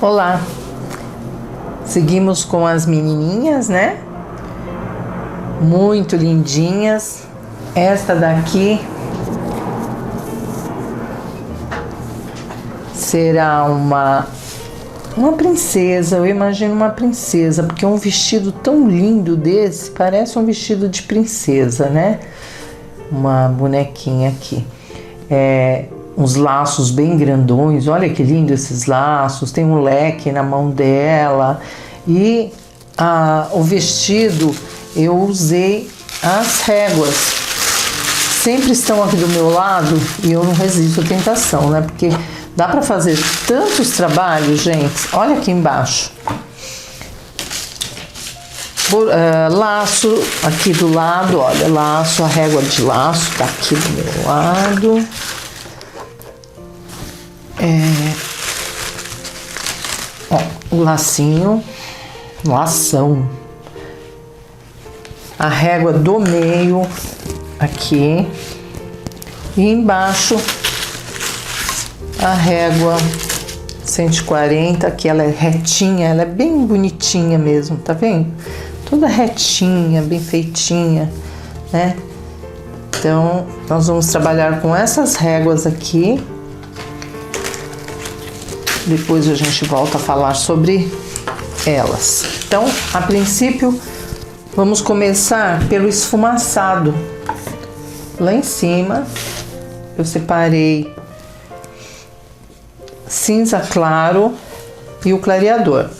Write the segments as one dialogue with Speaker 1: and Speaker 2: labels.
Speaker 1: Olá, seguimos com as menininhas, né? Muito lindinhas. Esta daqui será uma princesa, eu imagino uma princesa, porque um vestido tão lindo desse parece um vestido de princesa, né? Uma bonequinha aqui. Uns laços bem grandões, olha que lindo esses laços, tem um leque na mão dela e o vestido eu usei as réguas, sempre estão aqui do meu lado e eu não resisto à tentação, né? Porque dá para fazer tantos trabalhos, gente, olha aqui embaixo. Laço aqui do lado, olha, laço, a régua de laço tá aqui do meu lado. O lacinho, lação, a régua do meio aqui e embaixo a régua 140, que ela é retinha, ela é bem bonitinha mesmo, tá vendo? Toda retinha, bem feitinha, né? Então, nós vamos trabalhar com essas réguas aqui. Depois a gente volta a falar sobre elas. Então, a princípio, vamos começar pelo esfumaçado. Lá em cima, eu separei cinza claro e o clareador.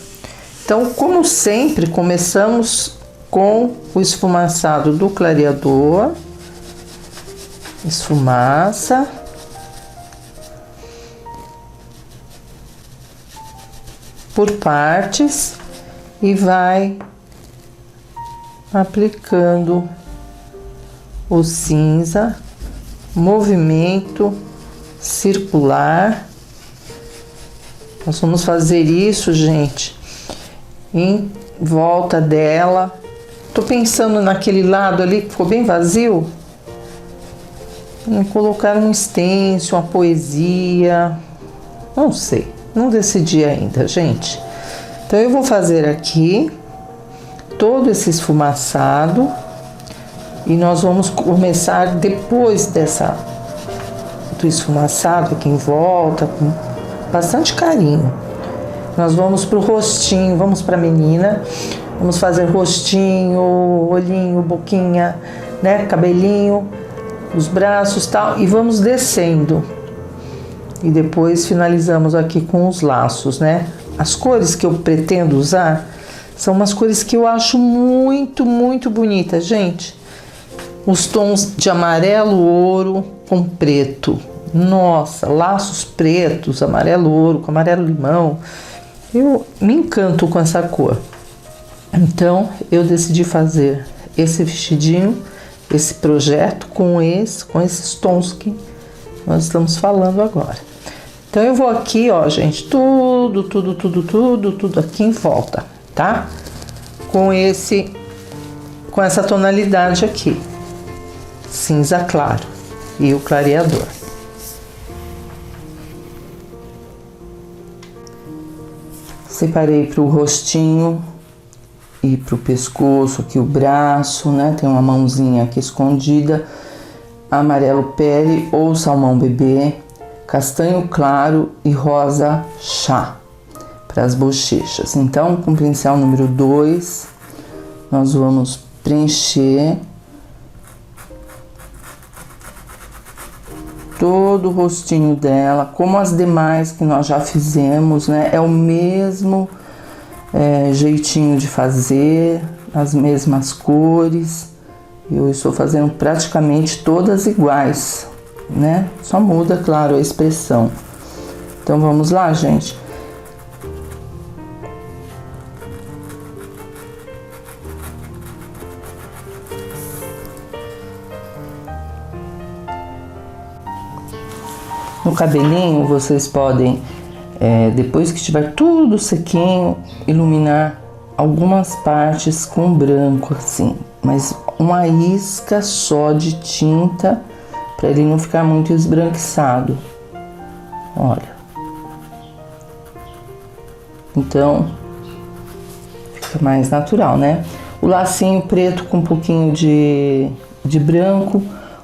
Speaker 1: Então, como sempre, começamos com o esfumaçado do clareador. Esfumaça. Por partes e vai aplicando o cinza, movimento circular. Nós vamos fazer isso, gente, em volta dela. Tô pensando naquele lado ali que ficou bem vazio, em colocar um stencil, uma poesia, não sei. Não decidi ainda, gente. Então, eu vou fazer aqui todo esse esfumaçado e nós vamos começar depois do esfumaçado aqui em volta, com bastante carinho. Nós vamos pro rostinho, vamos pra menina, vamos fazer rostinho, olhinho, boquinha, né, cabelinho, os braços e tal, e vamos descendo. E depois finalizamos aqui com os laços, né? As cores que eu pretendo usar são umas cores que eu acho muito, muito bonitas, gente. Os tons de amarelo, ouro com preto. Nossa, laços pretos, amarelo, ouro com amarelo limão. Eu me encanto com essa cor. Então, eu decidi fazer esse vestidinho, esse projeto com esses tons que nós estamos falando agora. Então, eu vou aqui, ó, gente, tudo aqui em volta, tá? Com essa tonalidade aqui, cinza claro e o clareador. Separei pro rostinho e pro pescoço, aqui o braço, né? Tem uma mãozinha aqui escondida, amarelo pele ou salmão bebê, castanho claro e rosa chá para as bochechas. Então, com o pincel número 2, nós vamos preencher todo o rostinho dela, como as demais que nós já fizemos, né? É o mesmo jeitinho de fazer, as mesmas cores. Eu estou fazendo praticamente todas iguais, né? Só muda, claro, a expressão. Então, vamos lá, gente. No cabelinho, vocês podem, depois que estiver tudo sequinho, iluminar algumas partes com branco, assim. Mas uma isca só de tinta, para ele não ficar muito esbranquiçado. Olha. então fica mais natural, né? O lacinho preto com um pouquinho de branco.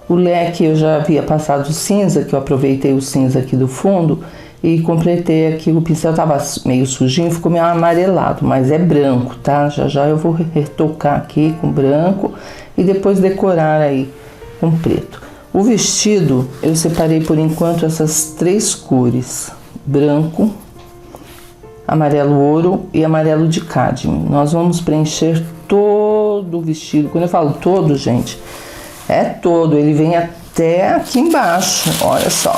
Speaker 1: O leque eu já havia passado cinza, que eu aproveitei o cinza aqui do fundo e completei aqui. O pincel tava meio sujinho, ficou meio amarelado, mas é branco, tá? Já já eu vou retocar aqui com branco e depois decorar aí com preto. O vestido eu separei por enquanto essas três cores: branco, amarelo ouro e amarelo de cádmio. Nós vamos preencher todo o vestido. Quando eu falo todo, gente, é todo. Ele vem até aqui embaixo, olha só.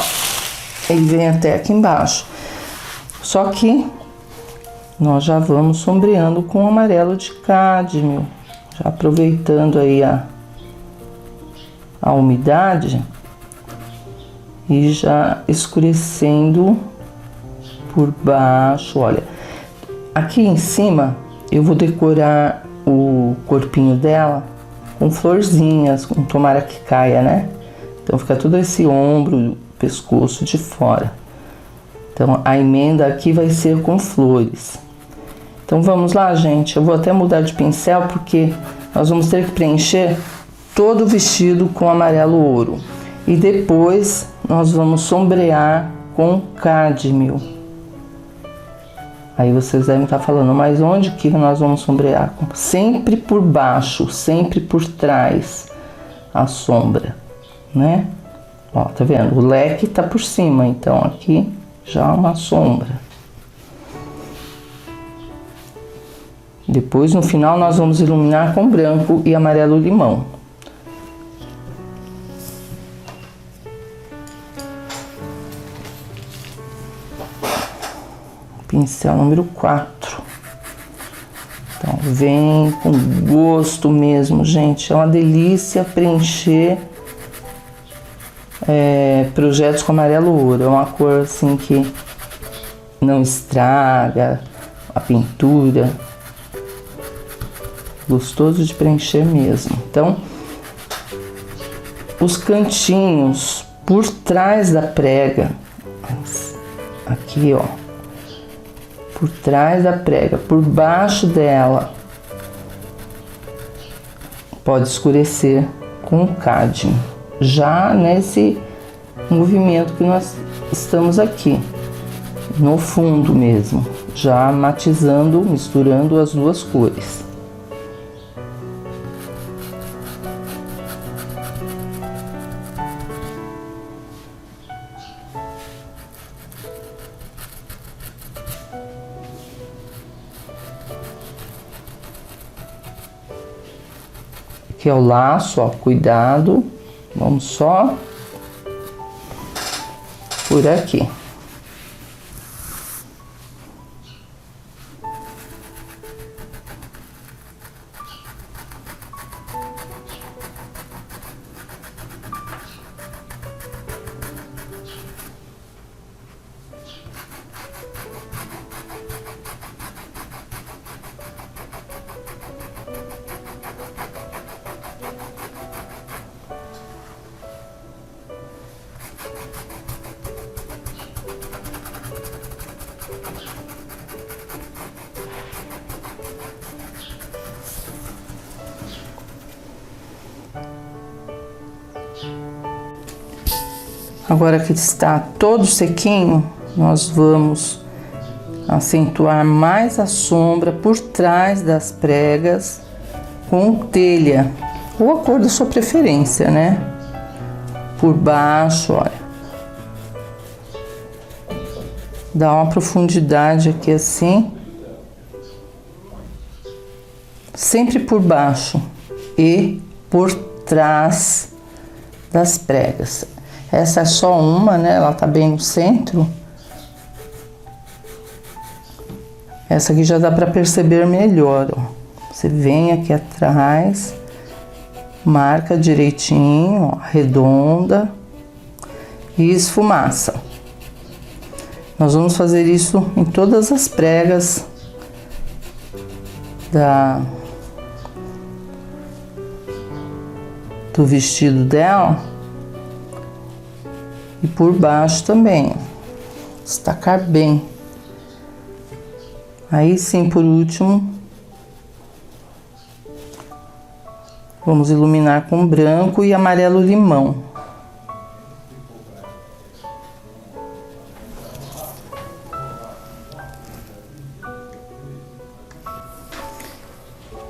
Speaker 1: Ele vem até aqui embaixo. Só que nós já vamos sombreando com amarelo de cádmio, já aproveitando aí a umidade e já escurecendo por baixo. Olha, aqui em cima eu vou decorar o corpinho dela com florzinhas, com tomara que caia, né? Então fica todo esse ombro, pescoço de fora. Então a emenda aqui vai ser com flores. Então vamos lá, gente. Eu vou até mudar de pincel porque nós vamos ter que preencher todo o vestido com amarelo ouro. E depois nós vamos sombrear com cádmio. Aí vocês devem estar falando, mas onde que nós vamos sombrear? Sempre por baixo, sempre por trás a sombra, né? Ó, tá vendo? O leque tá por cima, então aqui já uma sombra. Depois, no final, nós vamos iluminar com branco e amarelo limão. Pincel número 4. Então, vem com gosto mesmo, gente. É uma delícia preencher projetos com amarelo ouro. É uma cor assim que não estraga a pintura. Gostoso de preencher mesmo. Então, os cantinhos por trás da prega, aqui ó, por trás da prega, por baixo dela, pode escurecer com o cádmio, já nesse movimento que nós estamos aqui, no fundo mesmo, já matizando, misturando as duas cores. Aqui é o laço, ó, cuidado, vamos só por aqui. Agora que está todo sequinho, nós vamos acentuar mais a sombra por trás das pregas com telha, ou a cor da sua preferência, né? Por baixo, olha. Dá uma profundidade aqui assim. Sempre por baixo e por trás das pregas. Essa é só uma, né? Ela tá bem no centro. Essa aqui já dá para perceber melhor, ó. Você vem aqui atrás, marca direitinho, ó, arredonda e esfumaça. Nós vamos fazer isso em todas as pregas do vestido dela. E por baixo também, destacar bem Aí sim, por último, vamos iluminar com branco e amarelo limão.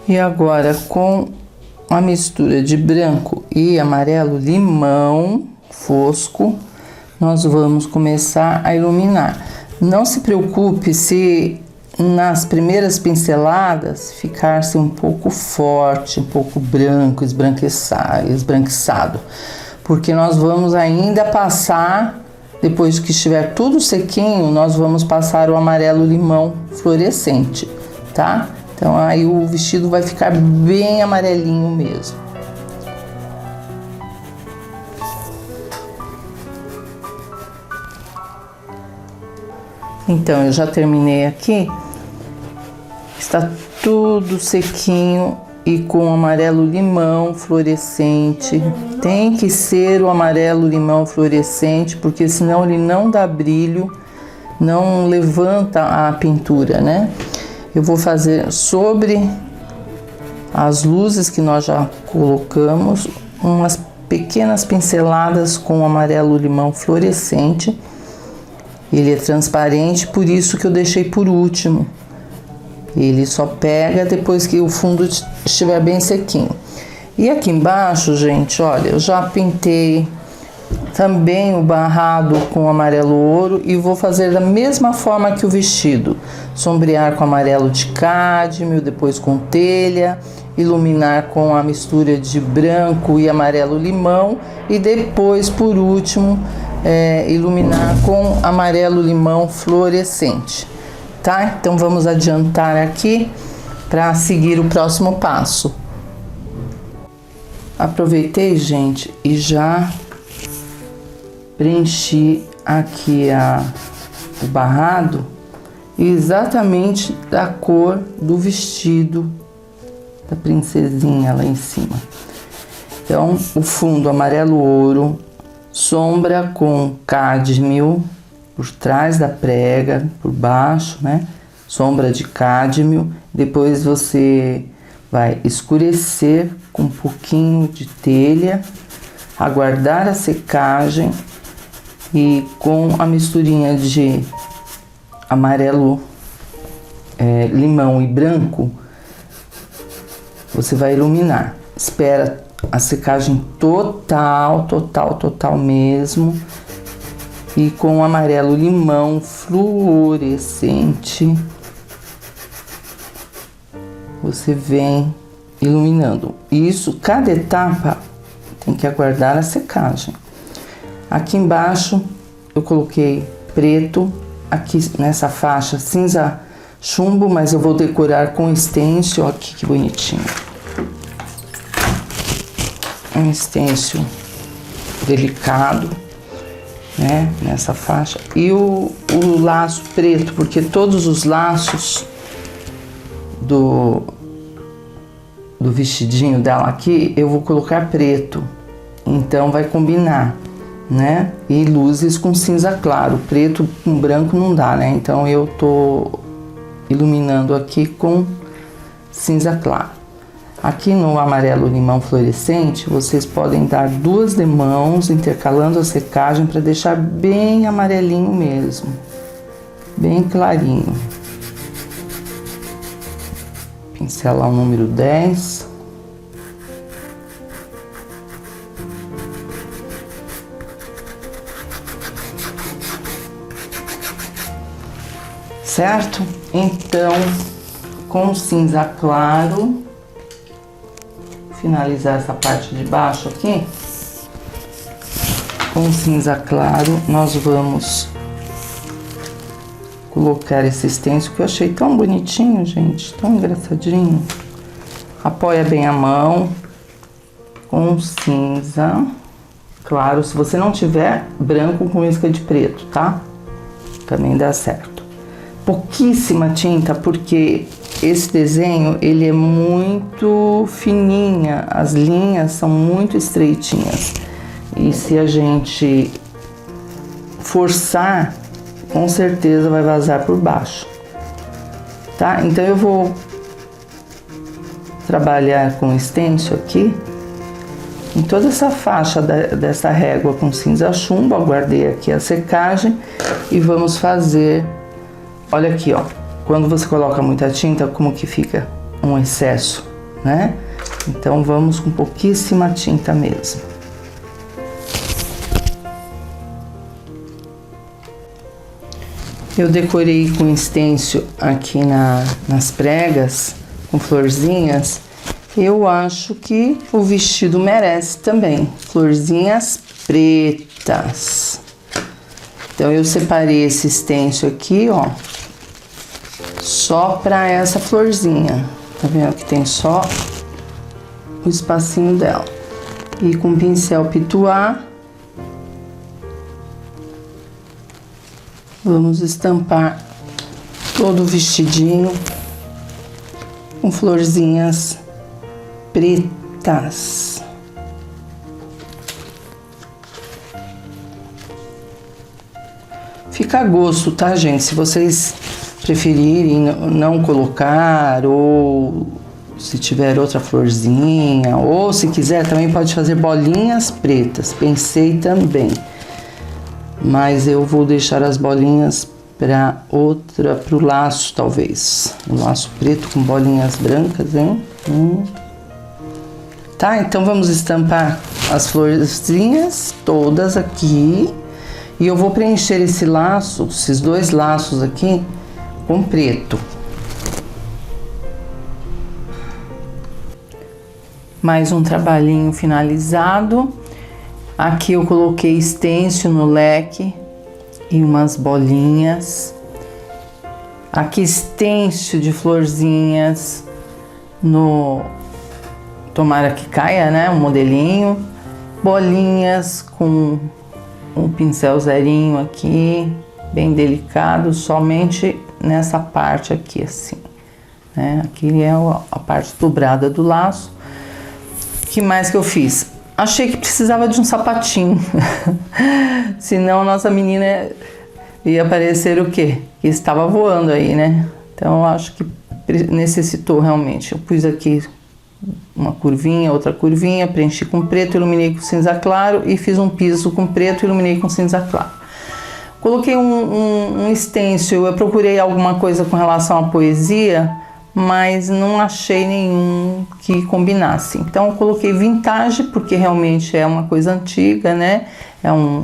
Speaker 1: E agora, com a mistura de branco e amarelo limão fosco, nós vamos começar a iluminar. Não se preocupe se nas primeiras pinceladas ficar-se um pouco forte, um pouco branco, esbranquiçado, porque nós vamos ainda passar, depois que estiver tudo sequinho, nós vamos passar o amarelo limão fluorescente, tá? Então aí o vestido vai ficar bem amarelinho mesmo. Então eu já terminei aqui. Está tudo sequinho e com amarelo limão fluorescente. Tem que ser o amarelo limão fluorescente, porque senão ele não dá brilho, não levanta a pintura, né? Eu vou fazer sobre as luzes que nós já colocamos, umas pequenas pinceladas com amarelo limão fluorescente. Ele é transparente, por isso que eu deixei por último. Ele só pega depois que o fundo estiver bem sequinho. E aqui embaixo, gente, olha, eu já pintei também o barrado com amarelo ouro e vou fazer da mesma forma que o vestido. Sombrear com amarelo de cádmio, depois com telha, iluminar com a mistura de branco e amarelo limão e depois, por último, iluminar com amarelo limão fluorescente, tá? Então vamos adiantar aqui para seguir o próximo passo. Aproveitei, gente, e já preenchi aqui o barrado exatamente da cor do vestido da princesinha lá em cima. Então, o fundo amarelo ouro, sombra com cádmio por trás da prega, por baixo, né? Sombra de cádmio. Depois você vai escurecer com um pouquinho de telha, aguardar a secagem e com a misturinha de amarelo, limão e branco, você vai iluminar. Espera a secagem total mesmo. E com amarelo limão fluorescente, você vem iluminando. Isso, cada etapa tem que aguardar a secagem. Aqui embaixo eu coloquei preto, aqui nessa faixa cinza chumbo, mas eu vou decorar com stencil. Olha aqui que bonitinho. Um stencil delicado, né, nessa faixa. E o laço preto, porque todos os laços do vestidinho dela aqui eu vou colocar preto, então vai combinar, né? E luzes com cinza claro, preto com branco não dá, né? Então eu tô iluminando aqui com cinza claro. Aqui no amarelo limão fluorescente, vocês podem dar 2 demãos intercalando a secagem para deixar bem amarelinho mesmo, bem clarinho. Pincelar o número 10. Certo? Então, com cinza claro, finalizar essa parte de baixo aqui. Com cinza claro, nós vamos colocar esse stencil que eu achei tão bonitinho, gente, tão engraçadinho. Apoia bem a mão com cinza claro. Se você não tiver, branco com isca de preto, tá? Também dá certo. Pouquíssima tinta, porque esse desenho, ele é muito fininha, as linhas são muito estreitinhas. E se a gente forçar, com certeza vai vazar por baixo. tá? Então eu vou trabalhar com stencil aqui em toda essa faixa dessa régua com cinza chumbo. Aguardei aqui a secagem e vamos fazer, olha aqui, ó, quando você coloca muita tinta, como que fica um excesso, né? Então vamos com pouquíssima tinta mesmo. Eu decorei com stencil aqui nas pregas, com florzinhas. Eu acho que o vestido merece também florzinhas pretas. Então eu separei esse stencil aqui, ó, só para essa florzinha. Tá vendo que tem só o espacinho dela. E com pincel pituá, vamos estampar todo o vestidinho com florzinhas pretas. Fica a gosto, tá, gente? Se vocês preferirem não colocar, ou se tiver outra florzinha, ou se quiser também pode fazer bolinhas pretas. Pensei também, mas eu vou deixar as bolinhas para pro laço, talvez. Um laço preto com bolinhas brancas, hein? Tá, então vamos estampar as florzinhas todas aqui. E eu vou preencher esse laço, esses dois laços aqui, com preto. Mais um trabalhinho finalizado. Aqui eu coloquei stencil no leque e umas bolinhas. Aqui stencil de florzinhas no... Tomara que caia, né? Um modelinho. Bolinhas com um pincel zerinho aqui, bem delicado, somente nessa parte aqui, assim, né? Aqui é a parte dobrada do laço. O que mais que eu fiz? Achei que precisava de um sapatinho, senão nossa menina ia parecer o quê? Que estava voando aí, né? Então eu acho que necessitou realmente. Eu pus aqui uma curvinha, outra curvinha, preenchi com preto, iluminei com cinza claro e fiz um piso com preto, iluminei com cinza claro. Coloquei um stencil, eu procurei alguma coisa com relação à poesia, mas não achei nenhum que combinasse. Então eu coloquei vintage, porque realmente é uma coisa antiga, né? É um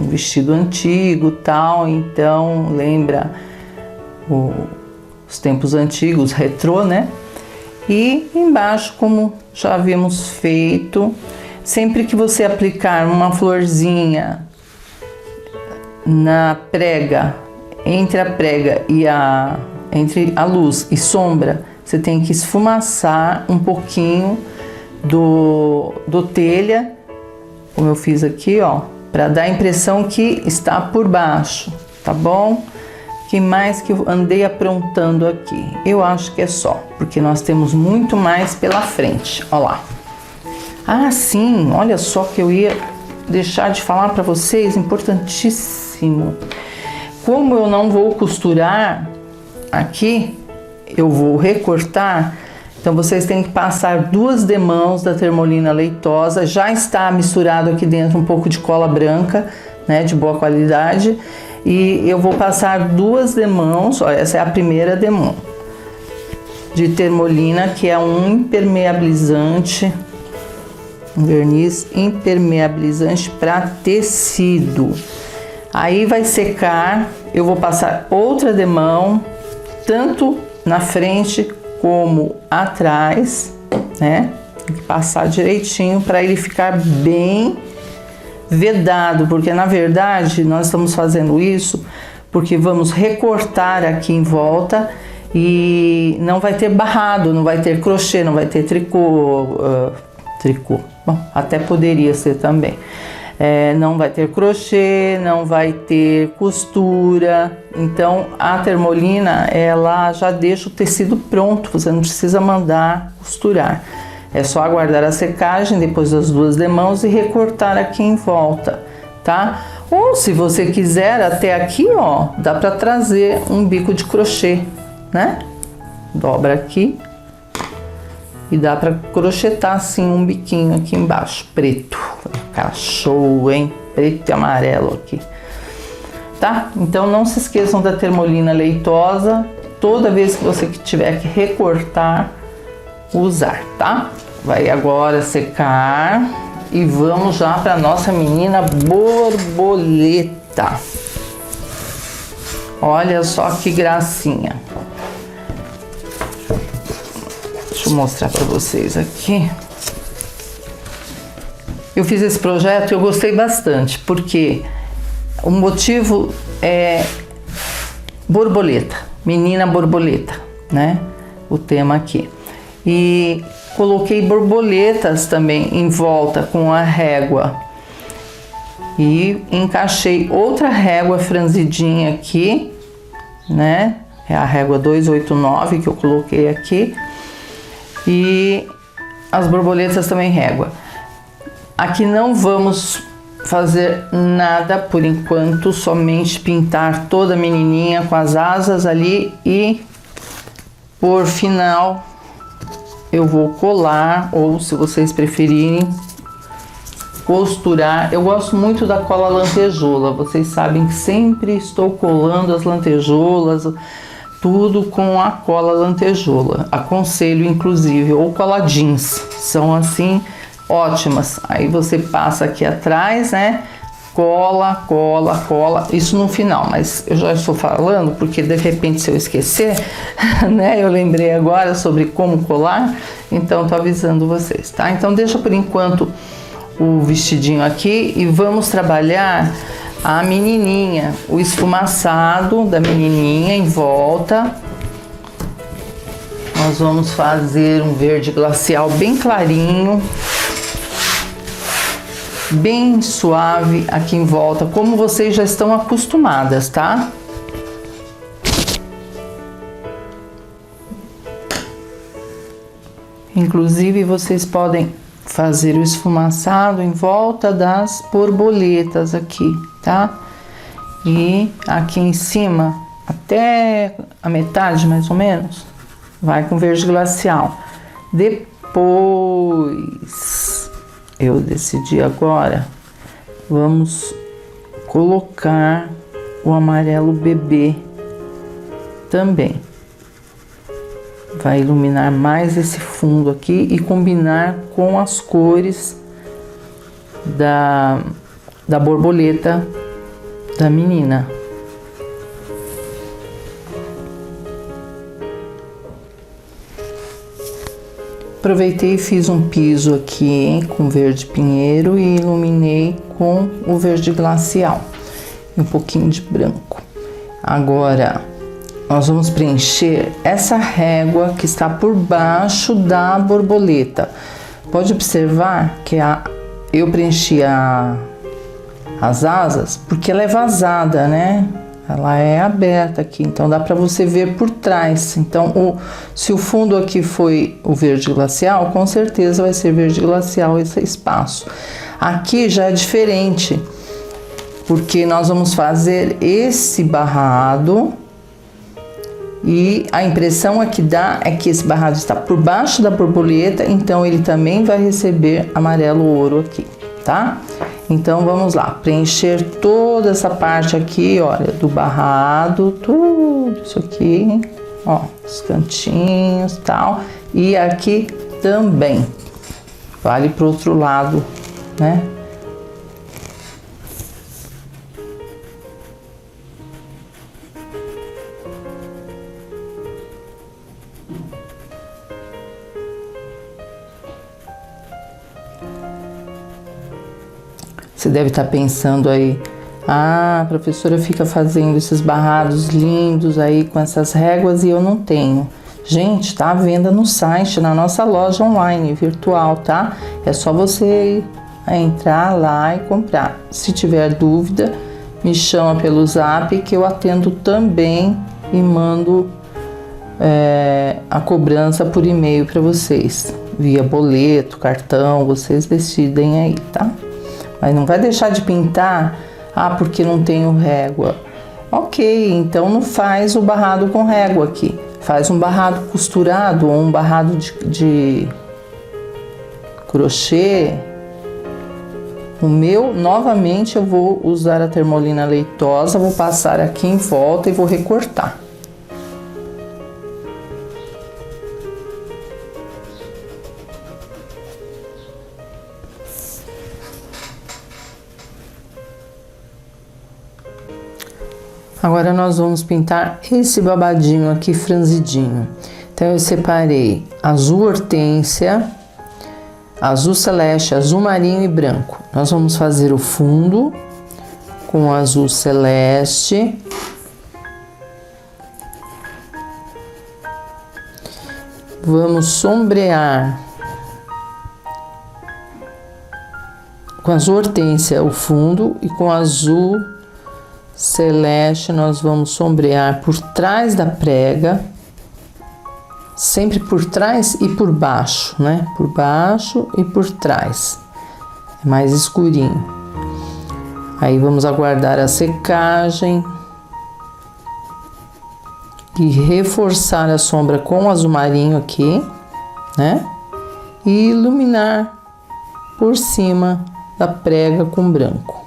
Speaker 1: vestido antigo, tal, então lembra os tempos antigos, retrô, né? E embaixo, como já havíamos feito, sempre que você aplicar uma florzinha na prega, entre a prega e entre a luz e sombra, você tem que esfumaçar um pouquinho do telha, como eu fiz aqui, ó, para dar a impressão que está por baixo, tá bom? Que mais que eu andei aprontando aqui? Eu acho que é só, porque nós temos muito mais pela frente. Ó lá. Ah, sim, olha só que eu ia deixar de falar para vocês, importantíssimo. Como eu não vou costurar aqui, eu vou recortar, então vocês têm que passar 2 demãos da Termolina leitosa. Já está misturado aqui dentro um pouco de cola branca, né, de boa qualidade. E eu vou passar 2 demãos, ó, essa é a primeira demão de Termolina, que é um impermeabilizante, um verniz impermeabilizante para tecido. Aí vai secar, eu vou passar outra demão, tanto na frente como atrás, né? Tem que passar direitinho para ele ficar bem vedado, porque na verdade nós estamos fazendo isso porque vamos recortar aqui em volta e não vai ter barrado, não vai ter crochê, não vai ter tricô, bom, até poderia ser também. Não vai ter crochê, não vai ter costura. Então a Termolina, ela já deixa o tecido pronto, você não precisa mandar costurar. É só aguardar a secagem depois das 2 demãos e recortar aqui em volta, tá? Ou se você quiser até aqui, ó, dá para trazer um bico de crochê, né? dobra aqui e dá pra crochetar assim um biquinho aqui embaixo, preto. Vai ficar show, hein? Preto e amarelo aqui. Tá? Então não se esqueçam da termolina leitosa, toda vez que você tiver que recortar, usar, tá? Vai agora secar e vamos já para nossa menina borboleta. Olha só que gracinha. Deixa eu mostrar para vocês aqui. Eu fiz esse projeto e eu gostei bastante, porque o motivo é borboleta, menina borboleta, né? O tema aqui. E coloquei borboletas também em volta com a régua. E encaixei outra régua franzidinha aqui, né? É a régua 289 que eu coloquei aqui. E as borboletas também régua. Aqui não vamos fazer nada por enquanto, somente pintar toda a menininha com as asas ali e por final eu vou colar, ou se vocês preferirem costurar. Eu gosto muito da cola lantejoula, vocês sabem que sempre estou colando as lantejoulas, tudo com a cola lantejoula. Aconselho inclusive, ou cola jeans, são assim ótimas. Aí você passa aqui atrás, né? Cola, cola, cola. Isso no final, mas eu já estou falando porque de repente se eu esquecer, né? Eu lembrei agora sobre como colar, então tô avisando vocês, tá? Então deixa por enquanto o vestidinho aqui e vamos trabalhar a menininha, o esfumaçado da menininha em volta. Nós vamos fazer um verde glacial bem clarinho, bem suave aqui em volta, como vocês já estão acostumadas, tá? Inclusive vocês podem fazer o esfumaçado em volta das borboletas aqui, tá? E aqui em cima, até a metade mais ou menos, vai com verde glacial. Depois eu decidi agora, vamos colocar o amarelo bebê também. Vai iluminar mais esse fundo aqui e combinar com as cores da borboleta da menina. Aproveitei e fiz um piso aqui com verde pinheiro e iluminei com o verde glacial e um pouquinho de branco. Agora nós vamos preencher essa régua que está por baixo da borboleta. Pode observar que eu preenchi as asas porque ela é vazada, né? Ela é aberta aqui, então dá para você ver por trás. Então, se o fundo aqui foi o verde glacial, com certeza vai ser verde glacial esse espaço. Aqui já é diferente, porque nós vamos fazer esse barrado e a impressão que dá é que esse barrado está por baixo da borboleta, então ele também vai receber amarelo ouro aqui, tá? Então vamos lá, preencher toda essa parte aqui, olha, do barrado, tudo isso aqui, ó, os cantinhos e tal, e aqui também, vale pro outro lado, né? Você deve estar pensando aí, a professora fica fazendo esses barrados lindos aí com essas réguas e eu não tenho. Gente, tá à venda no site, na nossa loja online virtual, tá? É só você entrar lá e comprar. Se tiver dúvida, me chama pelo Zap que eu atendo também e mando a cobrança por e-mail para vocês, via boleto, cartão, vocês decidem aí, tá? Mas não vai deixar de pintar, porque não tenho régua. Ok, então não faz o barrado com régua aqui. faz um barrado costurado ou um barrado de crochê. O meu, novamente, eu vou usar a termolina leitosa, vou passar aqui em volta e vou recortar. Agora nós vamos pintar esse babadinho aqui franzidinho. Então eu separei azul hortênsia, azul celeste, azul marinho e branco. Nós vamos fazer o fundo com azul celeste. Vamos sombrear com azul hortênsia o fundo e com azul celeste nós vamos sombrear por trás da prega, sempre por trás e por baixo, né? Por baixo e por trás, é mais escurinho. Aí vamos aguardar a secagem e reforçar a sombra com o azul marinho aqui, né? E iluminar por cima da prega com branco.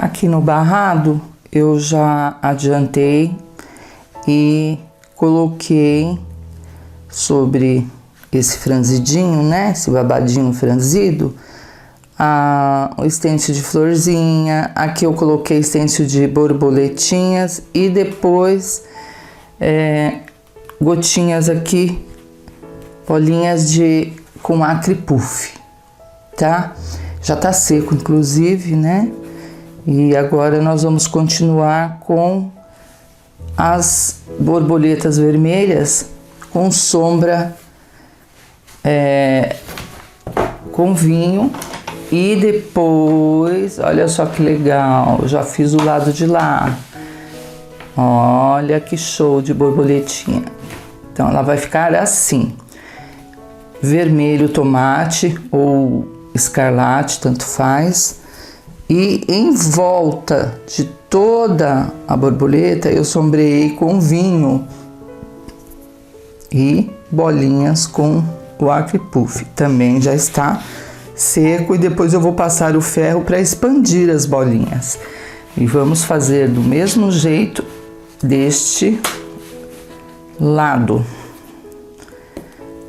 Speaker 1: Aqui no barrado eu já adiantei e coloquei sobre esse franzidinho, né? Esse babadinho franzido, o stencil de florzinha. Aqui eu coloquei stencil de borboletinhas e depois gotinhas aqui, bolinhas com acre puff, tá? Já tá seco, inclusive, né? E agora nós vamos continuar com as borboletas vermelhas com sombra com vinho. E depois, olha só que legal, já fiz o lado de lá. Olha que show de borboletinha. Então ela vai ficar assim, vermelho tomate ou escarlate, tanto faz. E em volta de toda a borboleta eu sombreei com vinho e bolinhas com o acre puff. Também já está seco e depois eu vou passar o ferro para expandir as bolinhas. E vamos fazer do mesmo jeito deste lado.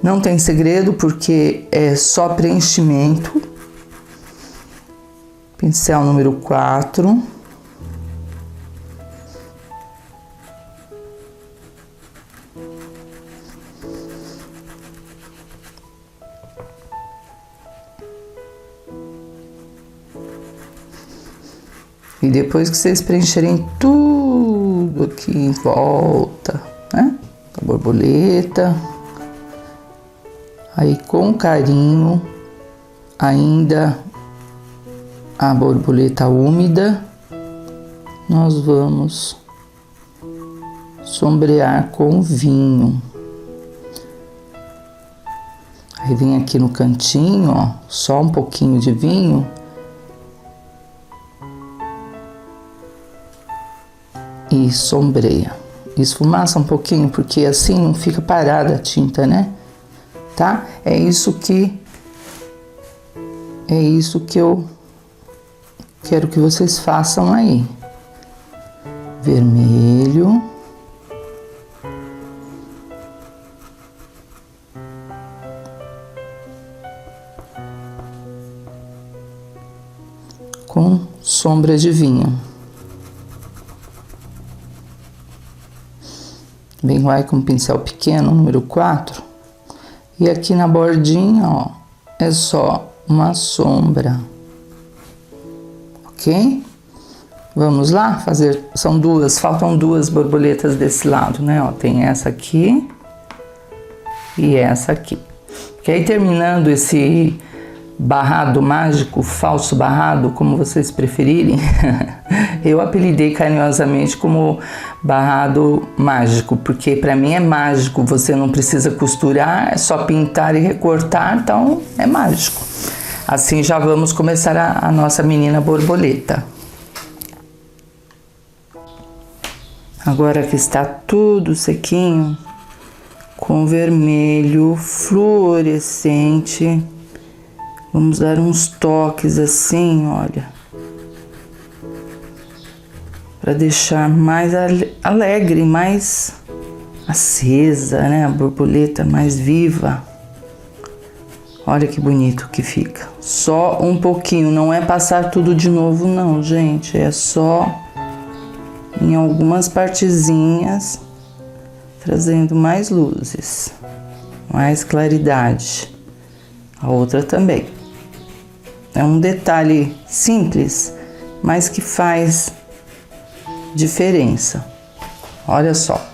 Speaker 1: Não tem segredo porque é só preenchimento. Pincel número 4. E depois que vocês preencherem tudo aqui em volta, né, da borboleta, aí com carinho, ainda a borboleta úmida, nós vamos sombrear com vinho. Aí vem aqui no cantinho, ó, só um pouquinho de vinho. E sombreia. Esfumaça um pouquinho, porque assim não fica parada a tinta, né? Tá? É isso que eu quero que vocês façam aí. Vermelho. com sombra de vinho. Venho aí com um pincel pequeno, número 4. E aqui na bordinha, ó, é só uma sombra. Ok? Vamos lá fazer, são duas, faltam duas borboletas desse lado, né? Ó, tem essa aqui e essa aqui. Que aí terminando esse barrado mágico, falso barrado, como vocês preferirem, eu apelidei carinhosamente como barrado mágico, porque para mim é mágico, você não precisa costurar, é só pintar e recortar, então é mágico. Assim já vamos começar a nossa menina borboleta. Agora que está tudo sequinho, com vermelho fluorescente, vamos dar uns toques assim, olha, para deixar mais alegre, mais acesa, né? A borboleta mais viva. Olha que bonito que fica. Só um pouquinho, não é passar tudo de novo não, gente, é só em algumas partezinhas, trazendo mais luzes, mais claridade. A outra também. É um detalhe simples, mas que faz diferença. Olha só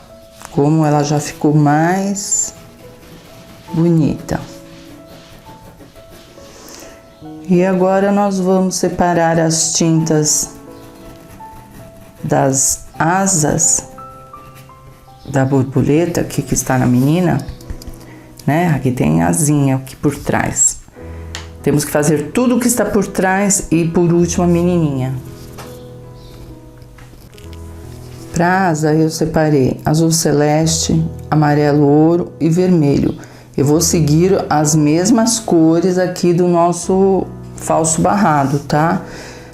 Speaker 1: como ela já ficou mais bonita. E agora nós vamos separar as tintas das asas da borboleta aqui que está na menina, né? Aqui tem asinha aqui por trás. Temos que fazer tudo o que está por trás e por último a menininha. Para asa eu separei azul celeste, amarelo ouro e vermelho. Eu vou seguir as mesmas cores aqui do nosso falso barrado, tá?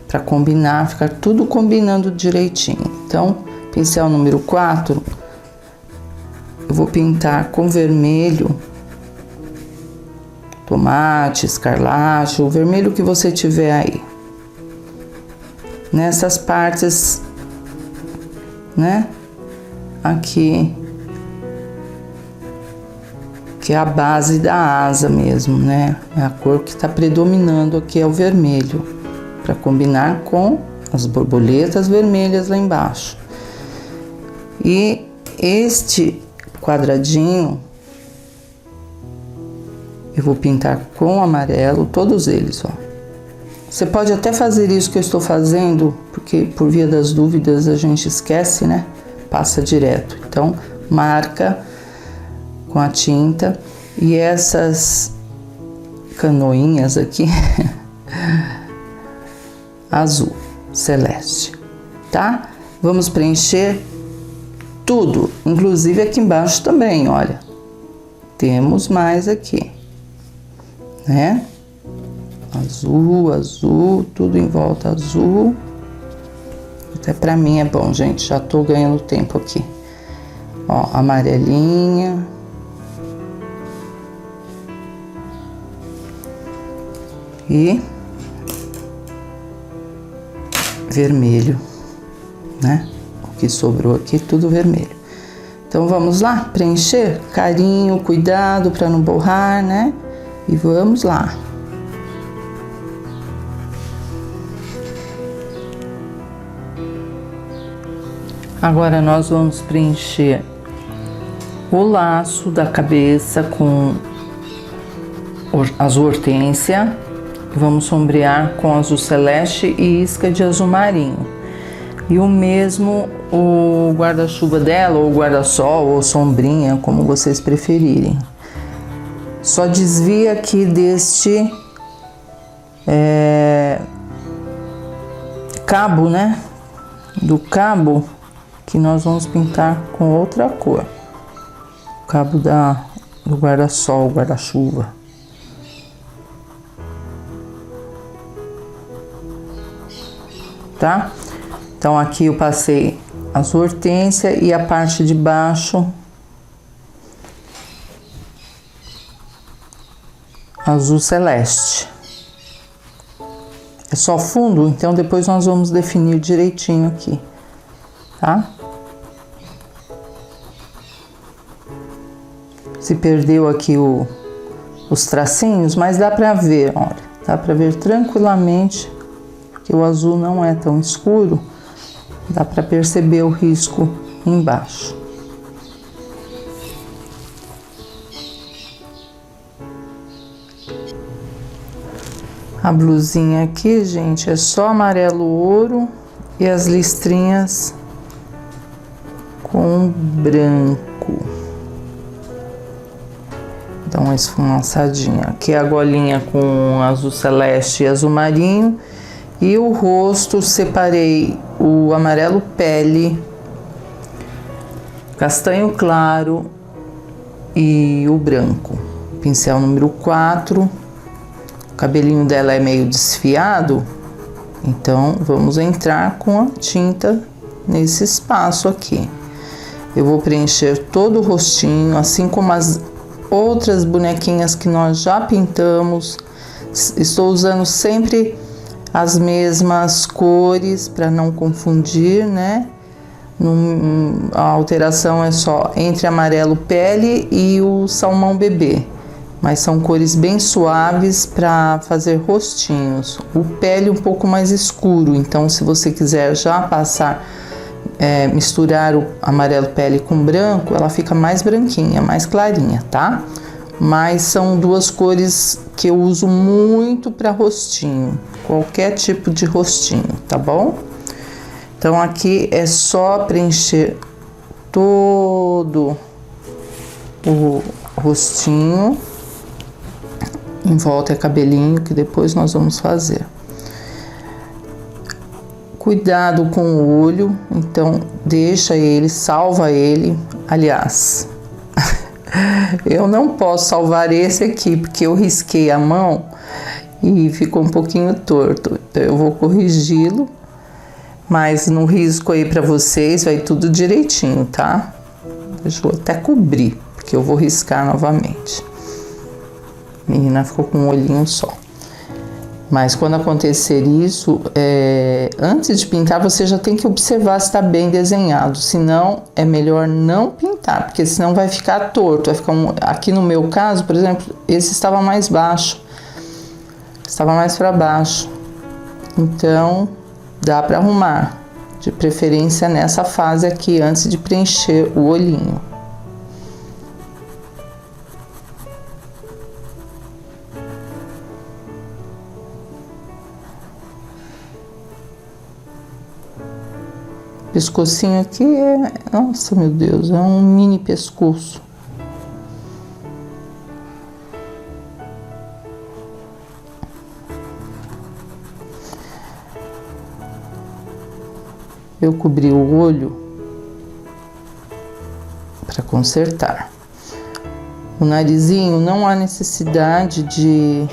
Speaker 1: Para combinar, ficar tudo combinando direitinho. Então, pincel número 4, eu vou pintar com vermelho, tomate, escarlate, o vermelho que você tiver aí. Nessas partes, né? Aqui, que é a base da asa mesmo, né? A cor que tá predominando aqui é o vermelho, para combinar com as borboletas vermelhas lá embaixo. E este quadradinho eu vou pintar com amarelo, todos eles, ó. Você pode até fazer isso que eu estou fazendo, porque por via das dúvidas a gente esquece, né? Passa direto. Então, marca com a tinta e essas canoinhas aqui azul celeste, tá? Vamos preencher tudo, inclusive aqui embaixo também, olha. Temos mais aqui, né? Azul, azul, tudo em volta azul. Até pra mim é bom, gente, já tô ganhando tempo aqui. Ó, amarelinha. E vermelho, né? O que sobrou aqui, tudo vermelho. Então vamos lá, preencher, carinho, cuidado para não borrar, né? E vamos lá. Agora nós vamos preencher o laço da cabeça com azul hortênsia. Vamos sombrear com azul celeste e isca de azul marinho. E o mesmo o guarda-chuva dela, ou guarda-sol, ou sombrinha, como vocês preferirem. Só desvia aqui deste cabo, né? Do cabo que nós vamos pintar com outra cor. O cabo do guarda-sol, guarda-chuva. Tá? Então aqui eu passei azul hortênsia e a parte de baixo azul celeste. é só fundo, então depois nós vamos definir direitinho aqui, tá? Se perdeu aqui os tracinhos, mas dá pra ver, olha, dá pra ver tranquilamente, porque o azul não é tão escuro, dá pra perceber o risco embaixo. A blusinha aqui, gente, é só amarelo ouro e as listrinhas com branco. Dá uma esfumaçadinha. Aqui é a golinha com azul celeste e azul marinho. E o rosto, separei o amarelo pele, castanho claro e o branco. Pincel número 4. O cabelinho dela é meio desfiado, então vamos entrar com a tinta nesse espaço aqui. Eu vou preencher todo o rostinho, assim como as outras bonequinhas que nós já pintamos. Estou usando sempre as mesmas cores para não confundir, né? A alteração é só entre amarelo pele e o salmão bebê. Mas são cores bem suaves para fazer rostinhos. O pele um pouco mais escuro, então se você quiser já passar, misturar o amarelo pele com branco, ela fica mais branquinha, mais clarinha, tá? Mas são duas cores que eu uso muito para rostinho, qualquer tipo de rostinho, tá bom? Então aqui é só preencher todo o rostinho. Em volta é cabelinho, que depois nós vamos fazer. Cuidado com o olho, então deixa ele, salva ele. Aliás, eu não posso salvar esse aqui, porque eu risquei a mão e ficou um pouquinho torto. Então eu vou corrigi-lo, mas no risco aí pra vocês vai tudo direitinho, tá? Deixa eu até cobrir, porque eu vou riscar novamente. Menina ficou com um olhinho só. Mas quando acontecer isso, antes de pintar, você já tem que observar se está bem desenhado. Senão, é melhor não pintar, porque senão vai ficar torto. Vai ficar aqui no meu caso, por exemplo, esse estava mais baixo. Estava mais para baixo. Então, dá para arrumar. De preferência nessa fase aqui, antes de preencher o olhinho. Pescocinho aqui nossa, meu Deus, é um mini pescoço. Eu cobri o olho para consertar. O narizinho não há necessidade de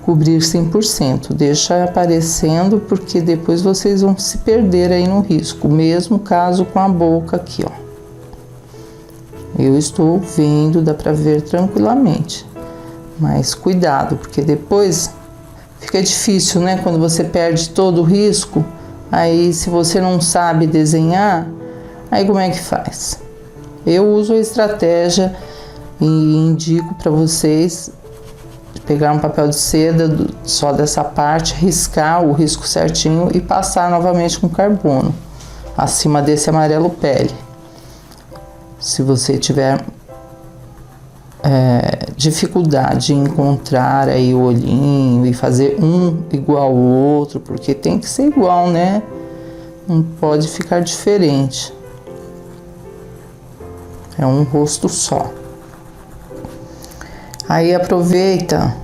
Speaker 1: cobrir 100%, deixa aparecendo, porque depois vocês vão se perder aí no risco. Mesmo caso com a boca aqui, ó. Eu estou vendo, dá pra ver tranquilamente. Mas cuidado, porque depois fica difícil, né? Quando você perde todo o risco, aí se você não sabe desenhar, aí como é que faz? Eu uso a estratégia e indico para vocês pegar um papel de seda só dessa parte, riscar o risco certinho e passar novamente com carbono acima desse amarelo pele. Se você tiver dificuldade em encontrar aí o olhinho e fazer um igual ao outro, porque tem que ser igual, né? Não pode ficar diferente. É um rosto só. Aí aproveita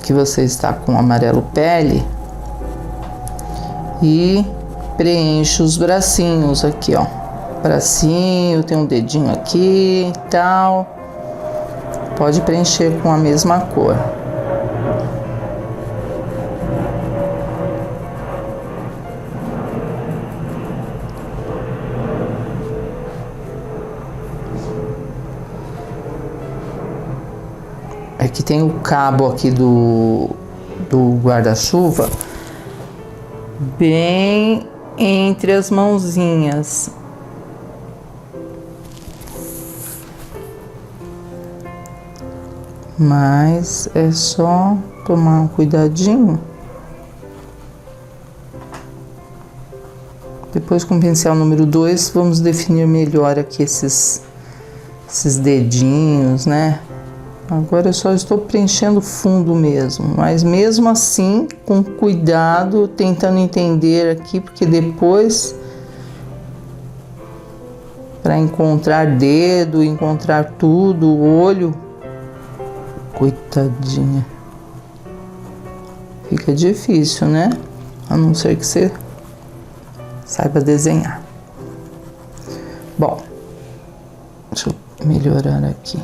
Speaker 1: que você está com amarelo pele e preenche os bracinhos aqui, ó. Bracinho, tem um dedinho aqui e tal. Pode preencher com a mesma cor. Aqui tem o cabo aqui do do guarda-chuva bem entre as mãozinhas. Mas é só tomar um cuidadinho. Depois, com o pincel número 2, vamos definir melhor aqui esses dedinhos, né? Agora eu só estou preenchendo o fundo mesmo, mas mesmo assim, com cuidado, tentando entender aqui, porque depois, para encontrar dedo, encontrar tudo, o olho, coitadinha, fica difícil, né? A não ser que você saiba desenhar. Bom, deixa eu melhorar aqui.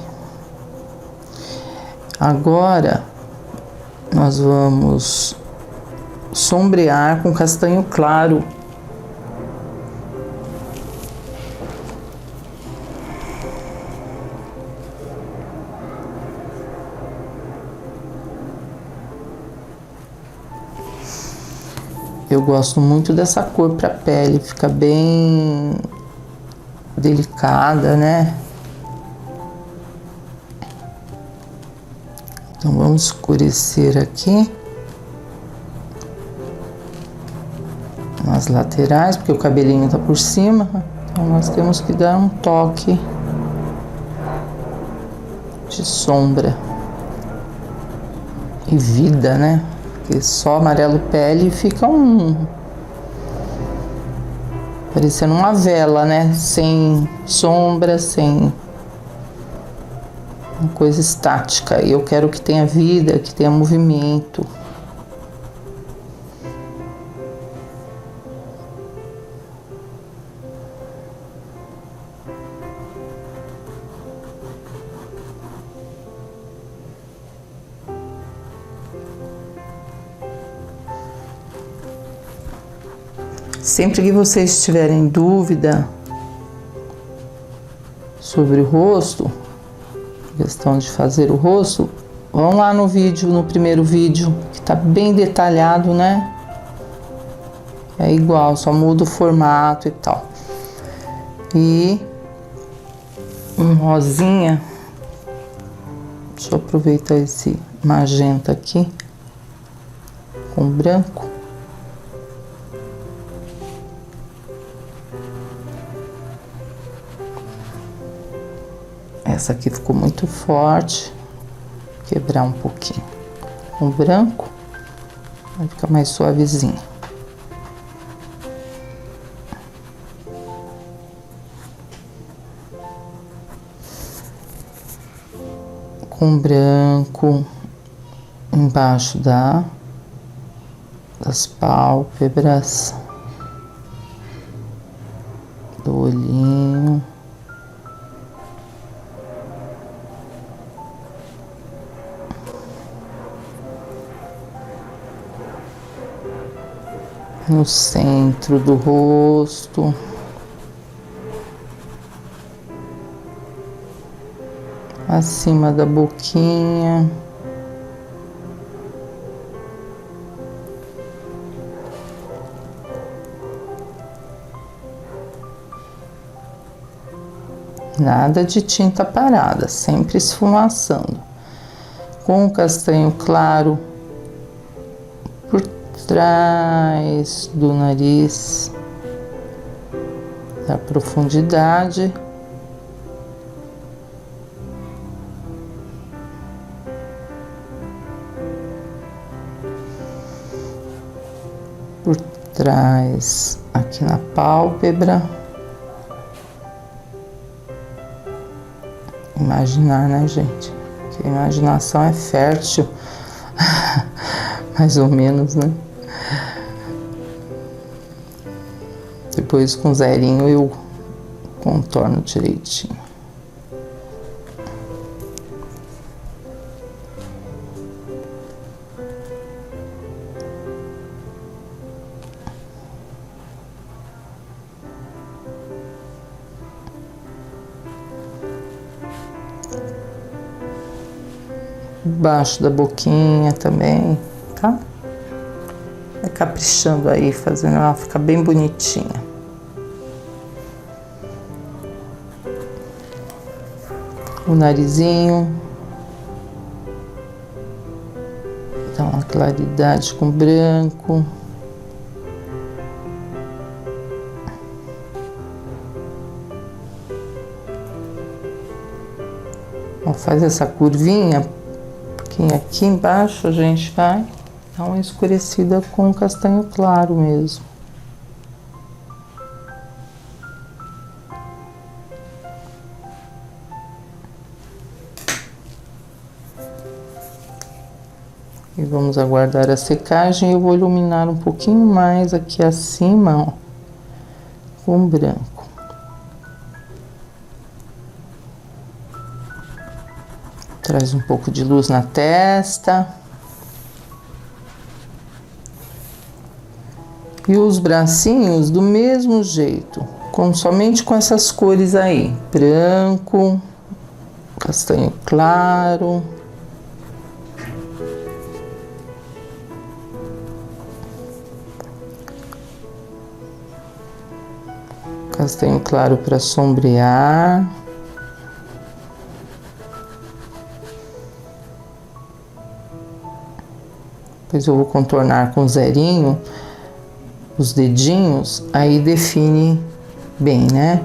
Speaker 1: Agora, nós vamos sombrear com castanho claro. Eu gosto muito dessa cor para pele, fica bem delicada, né? Então vamos escurecer aqui nas laterais, porque o cabelinho tá por cima, então nós temos que dar um toque de sombra e vida, né? Porque só amarelo pele fica parecendo uma vela, né? Sem sombra, sem uma coisa estática. E eu quero que tenha vida, que tenha movimento. Sempre que vocês tiverem dúvida sobre o rosto, questão de fazer o rosto, vão lá no vídeo, no primeiro vídeo, que tá bem detalhado, né? É igual, só muda o formato e tal. E um rosinha, deixa eu aproveitar esse magenta aqui com branco. Essa aqui ficou muito forte, quebrar um pouquinho. Com branco, vai ficar mais suavezinho. Com branco embaixo das pálpebras, do olhinho. No centro do rosto, acima da boquinha, nada de tinta parada, sempre esfumaçando, com o castanho claro por trás do nariz, da profundidade, por trás aqui na pálpebra. Imaginar, né, gente? Que a imaginação é fértil, mais ou menos, né? Depois com zerinho eu contorno direitinho. Embaixo da boquinha também, tá? Vai caprichando aí, fazendo ela ficar bem bonitinha. O narizinho. Dá uma claridade com branco. Faz essa curvinha, porque aqui embaixo a gente vai dar uma escurecida com castanho claro mesmo. E vamos aguardar a secagem. Eu vou iluminar um pouquinho mais aqui acima, ó, com branco. Traz um pouco de luz na testa. E os bracinhos do mesmo jeito, somente com essas cores aí. Branco, castanho claro. Castanho claro para sombrear. Depois eu vou contornar com zerinho os dedinhos, aí define bem, né?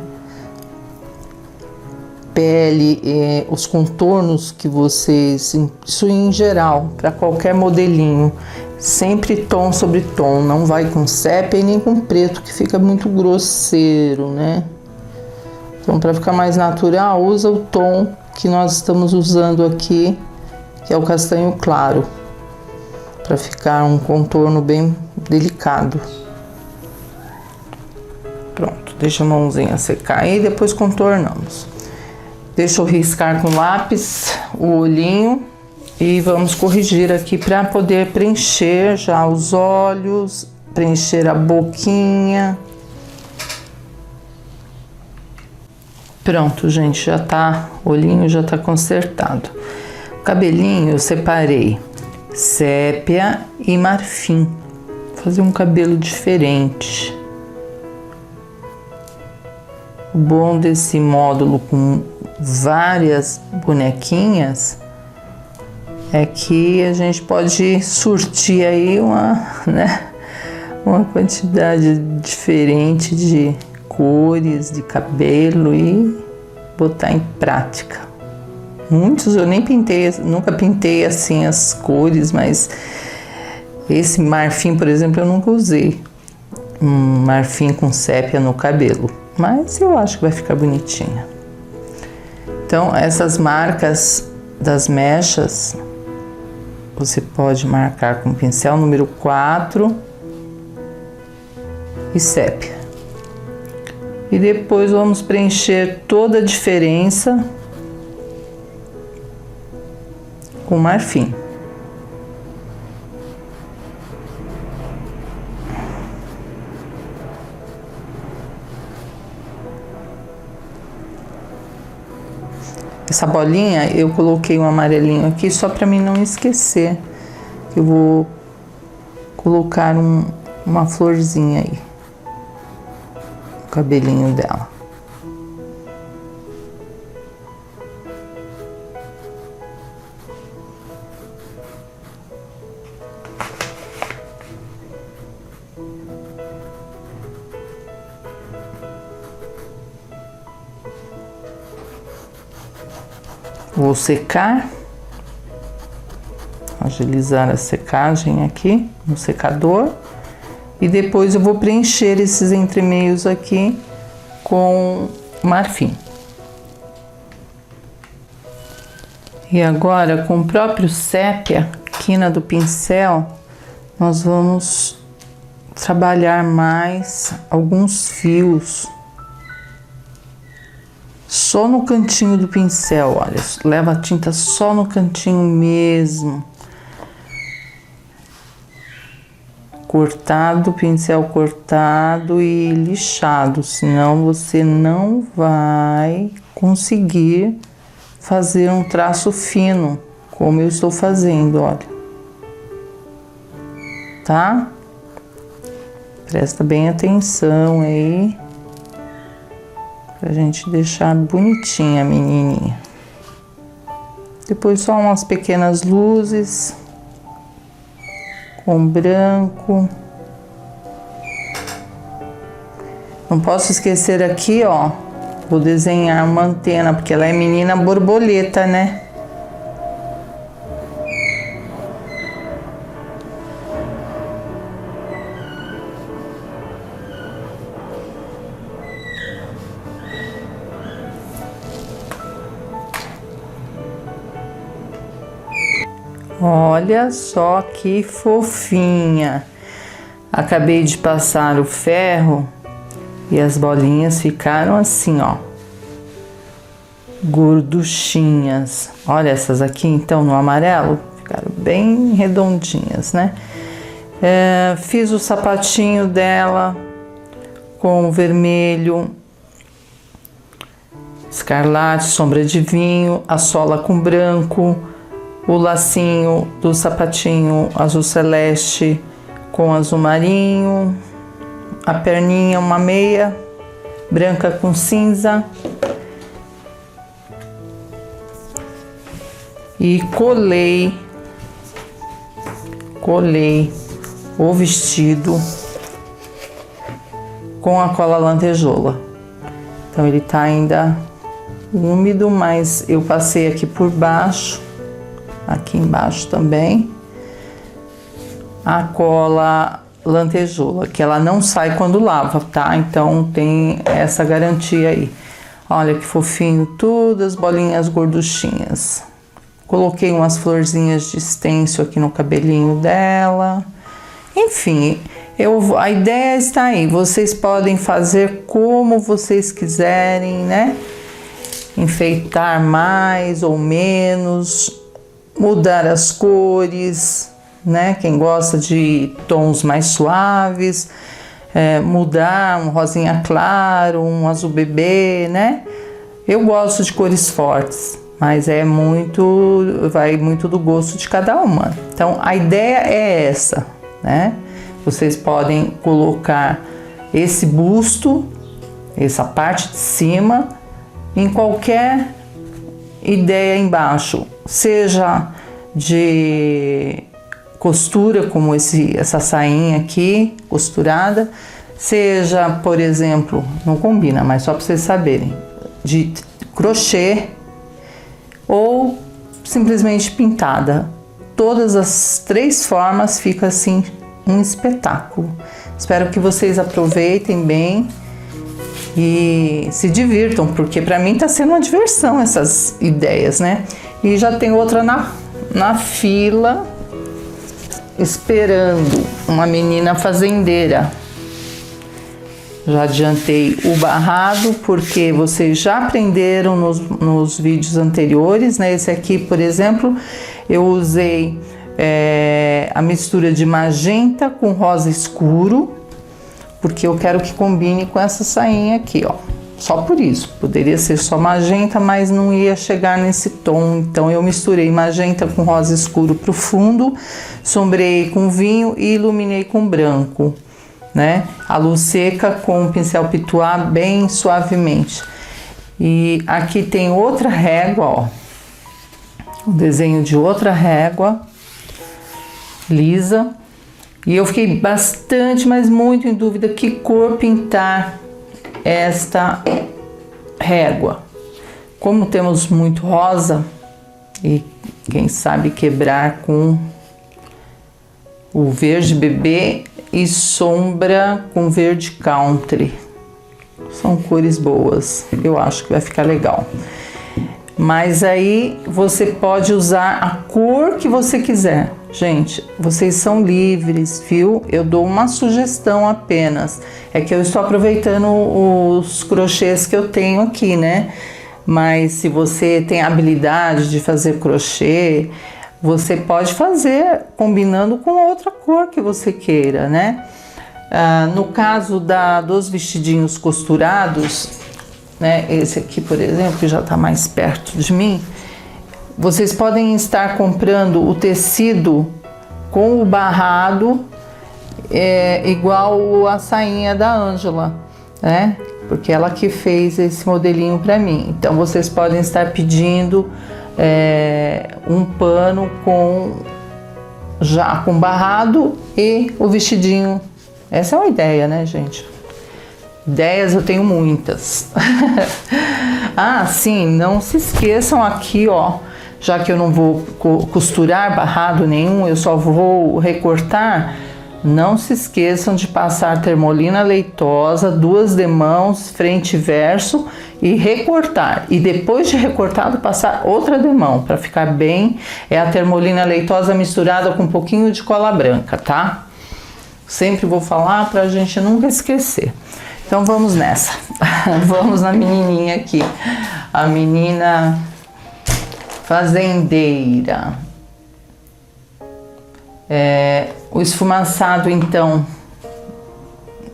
Speaker 1: Pele, os contornos que vocês... Isso em geral, para qualquer modelinho. Sempre tom sobre tom, não vai com sépia e nem com preto, que fica muito grosseiro, né? Então, para ficar mais natural, usa o tom que nós estamos usando aqui, que é o castanho claro, para ficar um contorno bem delicado. Pronto, deixa a mãozinha secar e depois contornamos. Deixa eu riscar com lápis o olhinho e vamos corrigir aqui para poder preencher já os olhos, preencher a boquinha. Pronto, gente, já tá, o olhinho já tá consertado. O cabelinho eu separei sépia e marfim. Vou fazer um cabelo diferente. O bom desse módulo com várias bonequinhas é que a gente pode surtir aí uma quantidade diferente de cores de cabelo e botar em prática. Muitos eu nem pintei, nunca pintei assim as cores, mas esse marfim, por exemplo, eu nunca usei. Um marfim com sépia no cabelo, mas eu acho que vai ficar bonitinha. Então, essas marcas das mechas, você pode marcar com pincel número 4 e sépia. E depois vamos preencher toda a diferença com marfim. Essa bolinha eu coloquei um amarelinho aqui só para mim não esquecer. Eu vou colocar uma florzinha aí no cabelinho dela. Vou secar, agilizar a secagem aqui no secador e depois eu vou preencher esses entremeios aqui com marfim. E agora, com o próprio sépia, quina do pincel, nós vamos trabalhar mais alguns fios. Só no cantinho do pincel, olha, leva a tinta só no cantinho mesmo. Cortado, pincel cortado e lixado, senão você não vai conseguir fazer um traço fino, como eu estou fazendo, olha. tá? Presta bem atenção aí, pra gente deixar bonitinha a menininha. Depois só umas pequenas luzes com branco. Não posso esquecer aqui, ó, vou desenhar uma antena, porque ela é menina borboleta, né? Olha só que fofinha. Acabei de passar o ferro e as bolinhas ficaram assim, ó, gorduchinhas. Olha essas aqui, então, no amarelo, ficaram bem redondinhas, né? Fiz o sapatinho dela com o vermelho, escarlate, sombra de vinho, a sola com branco, o lacinho do sapatinho azul celeste com azul marinho, a perninha, uma meia branca com cinza, e colei o vestido com a cola lantejoula. Então ele tá ainda úmido, mas eu passei aqui por baixo, aqui embaixo também, a cola lantejoula, que ela não sai quando lava, tá? Então tem essa garantia aí. Olha que fofinho tudo, as bolinhas gorduchinhas. Coloquei umas florzinhas de stencil aqui no cabelinho dela. Enfim, a ideia está aí. Vocês podem fazer como vocês quiserem, né? Enfeitar mais ou menos, mudar as cores, né? Quem gosta de tons mais suaves, mudar um rosinha claro, um azul bebê, né? Eu gosto de cores fortes, mas vai muito do gosto de cada uma. Então a ideia é essa, né? Vocês podem colocar esse busto, essa parte de cima, em qualquer ideia embaixo, seja de costura, como essa sainha aqui, costurada, seja, por exemplo, não combina, mas só para vocês saberem, de crochê ou simplesmente pintada. Todas as três formas fica assim um espetáculo. Espero que vocês aproveitem bem e se divirtam, porque para mim tá sendo uma diversão essas ideias, né? E já tem outra na fila, esperando, uma menina fazendeira. Já adiantei o barrado, porque vocês já aprenderam nos vídeos anteriores, né? Esse aqui, por exemplo, eu usei a mistura de magenta com rosa escuro, porque eu quero que combine com essa sainha aqui, ó. Só por isso, poderia ser só magenta, mas não ia chegar nesse tom, então eu misturei magenta com rosa escuro pro fundo, sombreei com vinho e iluminei com branco, né? A luz seca com o pincel pituá bem suavemente. E aqui tem outra régua, ó, o desenho de outra régua lisa, e eu fiquei bastante, mas muito em dúvida que cor pintar esta régua. Como temos muito rosa, e quem sabe quebrar com o verde bebê e sombra com verde country, são cores boas, eu acho que vai ficar legal. Mas aí você pode usar a cor que você quiser. Gente, vocês são livres, viu? Eu dou uma sugestão apenas. É que eu estou aproveitando os crochês que eu tenho aqui, né? Mas se você tem habilidade de fazer crochê, você pode fazer combinando com outra cor que você queira, né? No caso dos vestidinhos costurados, né? Esse aqui, por exemplo, que já está mais perto de mim, vocês podem estar comprando o tecido com o barrado igual a sainha da Ângela, né? Porque ela que fez esse modelinho para mim. Então vocês podem estar pedindo um pano já com barrado e o vestidinho. Essa é uma ideia, né, gente? Ideias eu tenho muitas. Ah, sim, não se esqueçam aqui, ó, já que eu não vou costurar barrado nenhum, eu só vou recortar. Não se esqueçam de passar termolina leitosa, 2 demãos, frente e verso, e recortar. E depois de recortado, passar outra demão, para ficar bem. É a termolina leitosa misturada com um pouquinho de cola branca, tá? Sempre vou falar para a gente nunca esquecer. Então vamos nessa. Vamos na menininha aqui. A menina fazendeira. O esfumaçado, então,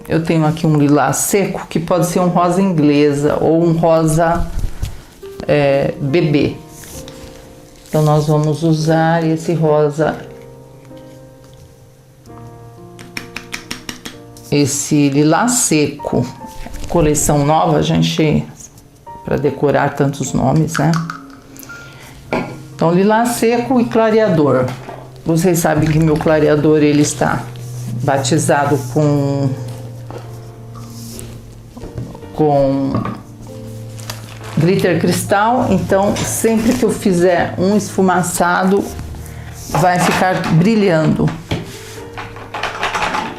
Speaker 1: eu tenho aqui um lilás seco, que pode ser um rosa inglesa ou um rosa bebê. Então nós vamos usar esse rosa, esse lilás seco, coleção nova, gente, para decorar tantos nomes, né? Então lilás seco e clareador. Vocês sabem que meu clareador, ele está batizado com glitter cristal, então sempre que eu fizer um esfumaçado vai ficar brilhando,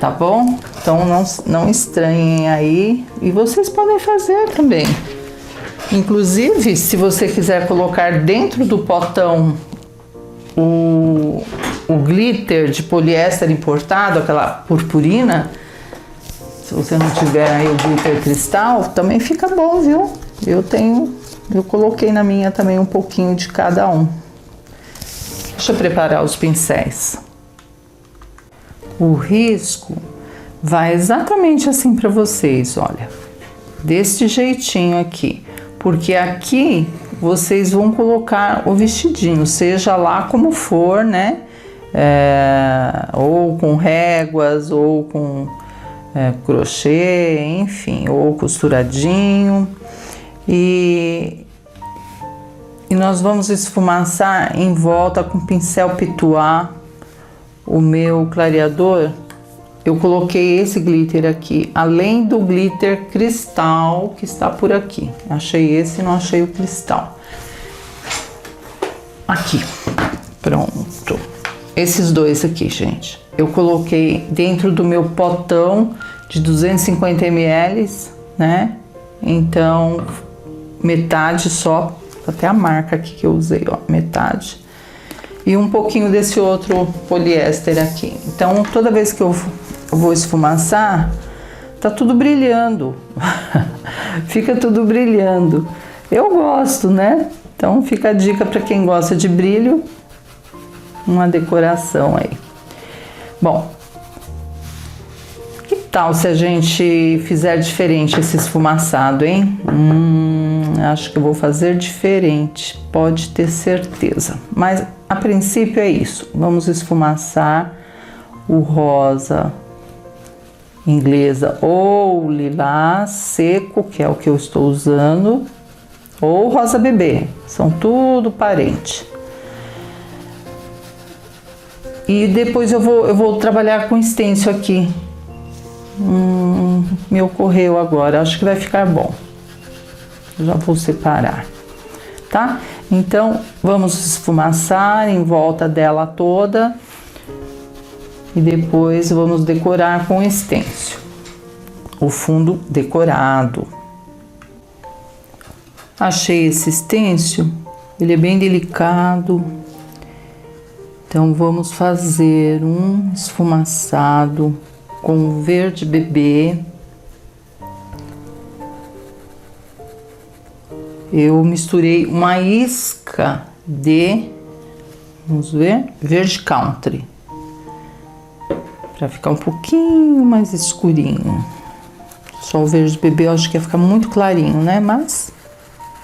Speaker 1: tá bom? Então não estranhem aí, e vocês podem fazer também. Inclusive, se você quiser colocar dentro do potão o glitter de poliéster importado, aquela purpurina, se você não tiver aí o glitter cristal, também fica bom, viu? Eu coloquei na minha também um pouquinho de cada um. Deixa eu preparar os pincéis. O risco vai exatamente assim para vocês, olha, desse jeitinho aqui, porque aqui vocês vão colocar o vestidinho, seja lá como for, né? Ou com réguas, ou com crochê, enfim, ou costuradinho. E nós vamos esfumaçar em volta com pincel Pituá. O meu clareador, eu coloquei esse glitter aqui, além do glitter cristal que está por aqui. Achei esse e não achei o cristal. Aqui, pronto. Esses dois aqui, gente, eu coloquei dentro do meu potão de 250 ml, né? Então, metade só, até a marca aqui que eu usei, ó, metade. E um pouquinho desse outro poliéster aqui. Então, toda vez que eu vou esfumaçar, tá tudo brilhando. Fica tudo brilhando. Eu gosto, né? Então, fica a dica para quem gosta de brilho. Uma decoração aí. Bom, que tal se a gente fizer diferente esse esfumaçado, hein? Acho que eu vou fazer diferente, pode ter certeza. Mas a princípio é isso. Vamos esfumaçar o rosa inglesa ou lilás seco, que é o que eu estou usando, ou rosa bebê. São tudo parente. E depois eu vou trabalhar com stencil aqui. Me ocorreu agora, acho que vai ficar bom. Já vou separar, tá? Então, vamos esfumaçar em volta dela toda. E depois vamos decorar com stencil. O fundo decorado. Achei esse stencil, ele é bem delicado. Então vamos fazer um esfumaçado com verde bebê. Eu misturei uma isca de, vamos ver, verde country, para ficar um pouquinho mais escurinho. Só o verde bebê eu acho que ia ficar muito clarinho, né? Mas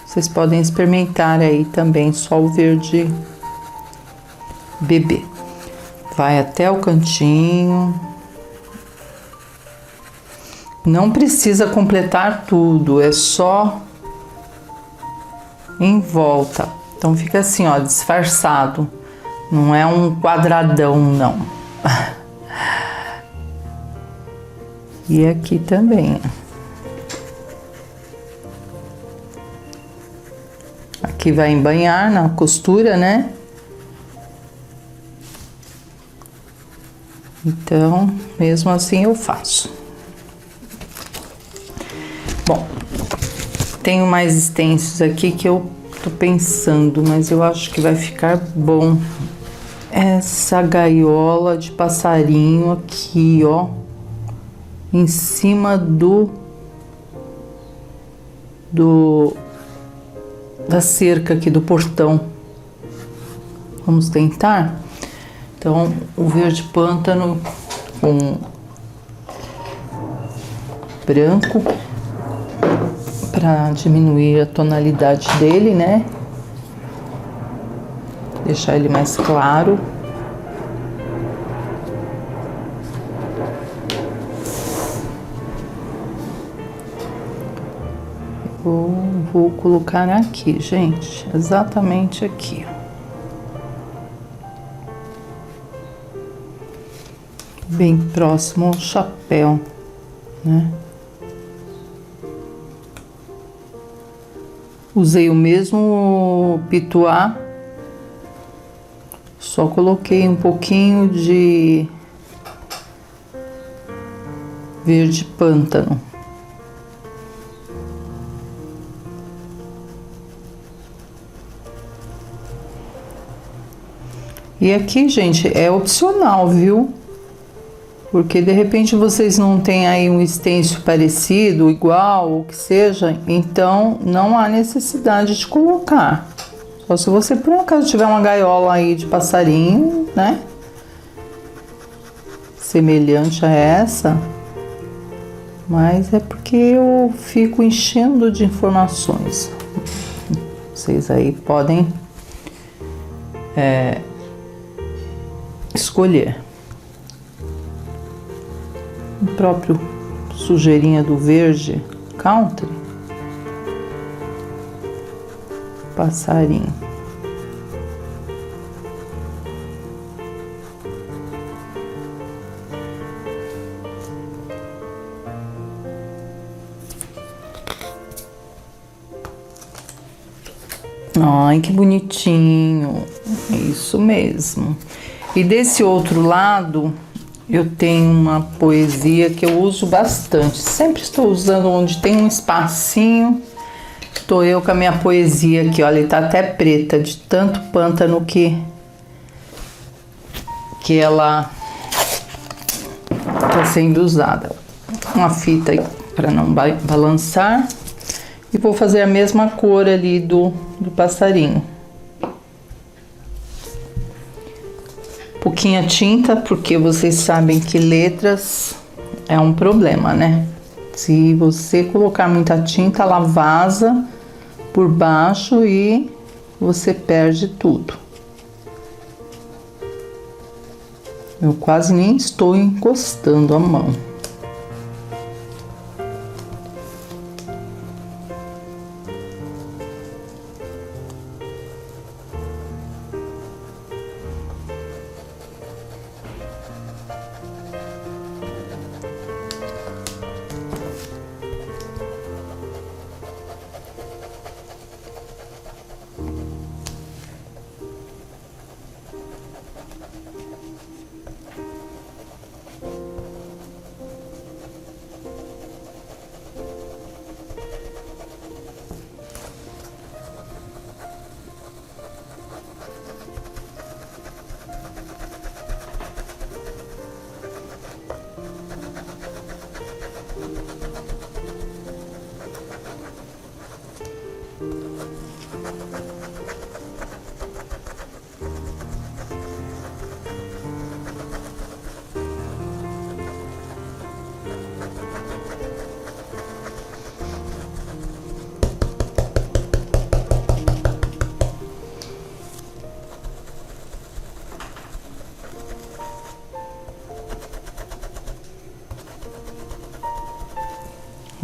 Speaker 1: vocês podem experimentar aí também só o verde bebê. Vai até o cantinho. Não precisa completar tudo, é só em volta. Então fica assim, ó, disfarçado. Não é um quadradão, não. E aqui também. Aqui vai embanhar na costura, né? Então, mesmo assim eu faço. Bom, tenho mais extensos aqui que eu tô pensando, mas eu acho que vai ficar bom. Essa gaiola de passarinho aqui, ó, em cima da cerca aqui do portão. Vamos tentar? Então, o verde pântano com branco para diminuir a tonalidade dele, né? Deixar ele mais claro. Vou colocar aqui, gente, exatamente aqui. Bem próximo ao chapéu, né? Usei o mesmo pituá, só coloquei um pouquinho de verde pântano. E aqui, gente, é opcional, viu? Porque de repente vocês não têm aí um stencil parecido, igual, ou que seja, então não há necessidade de colocar. Só se você por um acaso tiver uma gaiola aí de passarinho, né? Semelhante a essa. Mas é porque eu fico enchendo de informações. Vocês aí podem escolher. O próprio sujeirinha do verde country, passarinho. Ai, que bonitinho, isso mesmo. E desse outro lado, eu tenho uma poesia que eu uso bastante. Sempre estou usando onde tem um espacinho. Tô eu com a minha poesia aqui, olha, ele tá até preta de tanto pântano que ela tá sendo usada. Uma fita para não balançar. E vou fazer a mesma cor ali do passarinho. Pouquinha tinta, porque vocês sabem que letras é um problema, né? Se você colocar muita tinta, ela vaza por baixo e você perde tudo. Eu quase nem estou encostando a mão.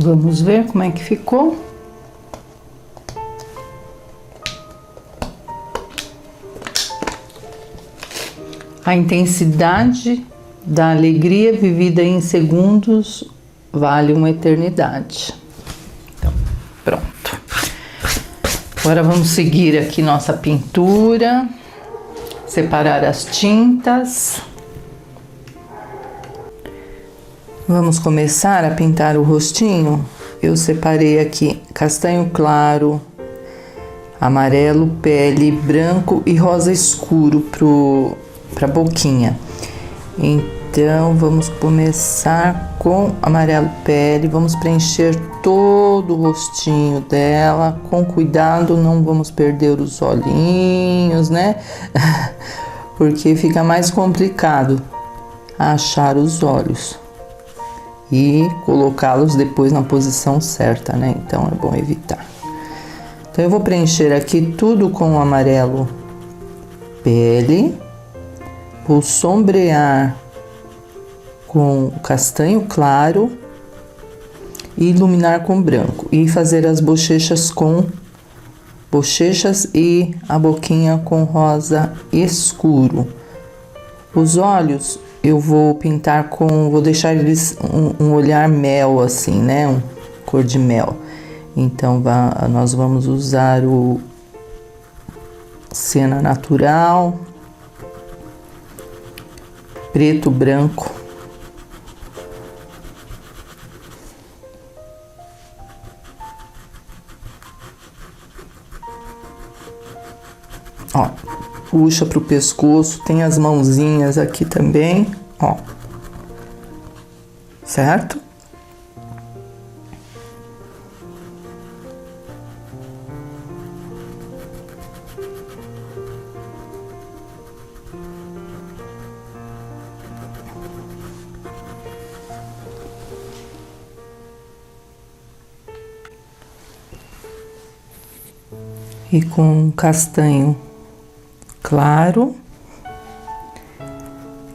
Speaker 1: Vamos ver como é que ficou. A intensidade da alegria vivida em segundos vale uma eternidade. Então, pronto. Agora vamos seguir aqui nossa pintura. Separar as tintas. Vamos começar a pintar o rostinho. Eu separei aqui castanho claro, amarelo pele, branco e rosa escuro para a boquinha. Então vamos começar com amarelo pele, vamos preencher todo o rostinho dela com cuidado, não vamos perder os olhinhos, né? Porque fica mais complicado achar os olhos e colocá-los depois na posição certa, né? Então é bom evitar. Então eu vou preencher aqui tudo com o amarelo pele. Vou sombrear com o castanho claro e iluminar com branco. E fazer as bochechas e a boquinha com rosa escuro. Os olhos eu vou pintar vou deixar eles um olhar mel assim, né? Cor de mel. Então nós vamos usar o Siena Natural. Preto, branco. Ó, puxa pro pescoço, tem as mãozinhas aqui também, ó. Certo? E com castanho claro,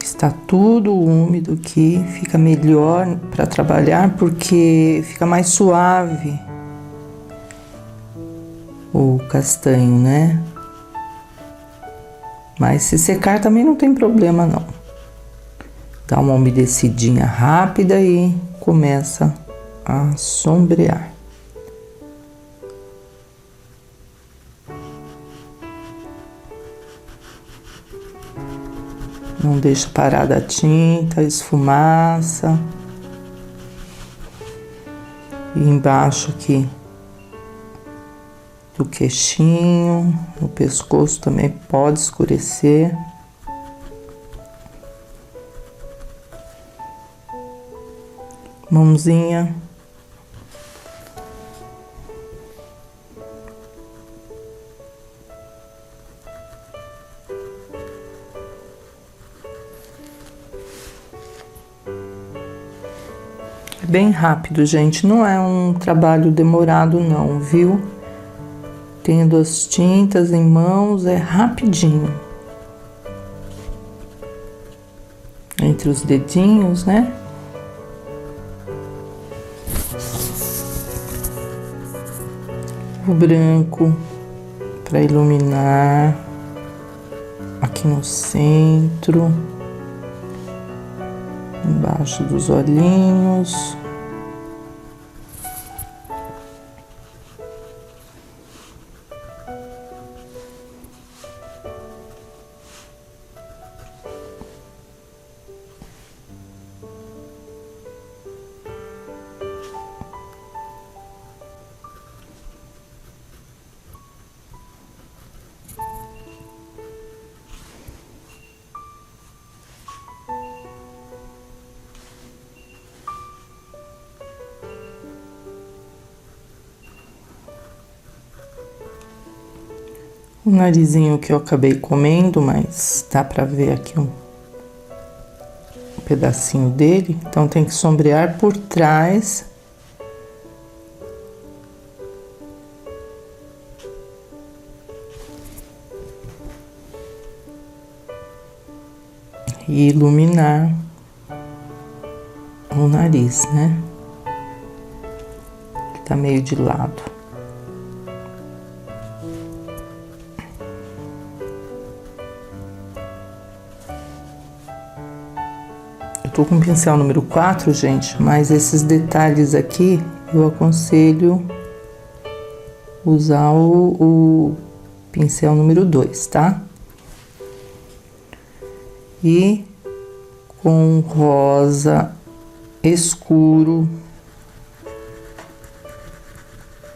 Speaker 1: está tudo úmido aqui, fica melhor para trabalhar porque fica mais suave o castanho, né? Mas se secar também não tem problema não. Dá uma umedecidinha rápida e começa a sombrear. Não deixa parada a tinta, esfumaça. E embaixo aqui do queixinho, no pescoço também pode escurecer. Mãozinha. Bem rápido, gente, não é um trabalho demorado não, viu? Tendo as tintas em mãos, é rapidinho. Entre os dedinhos, né? O branco para iluminar aqui no centro, embaixo dos olhinhos. O narizinho que eu acabei comendo, mas dá pra ver aqui um pedacinho dele. Então tem que sombrear por trás. E iluminar o nariz, né? tá meio de lado. Eu tô com o pincel número 4, gente, mas esses detalhes aqui eu aconselho usar o pincel número 2, tá? E com rosa escuro,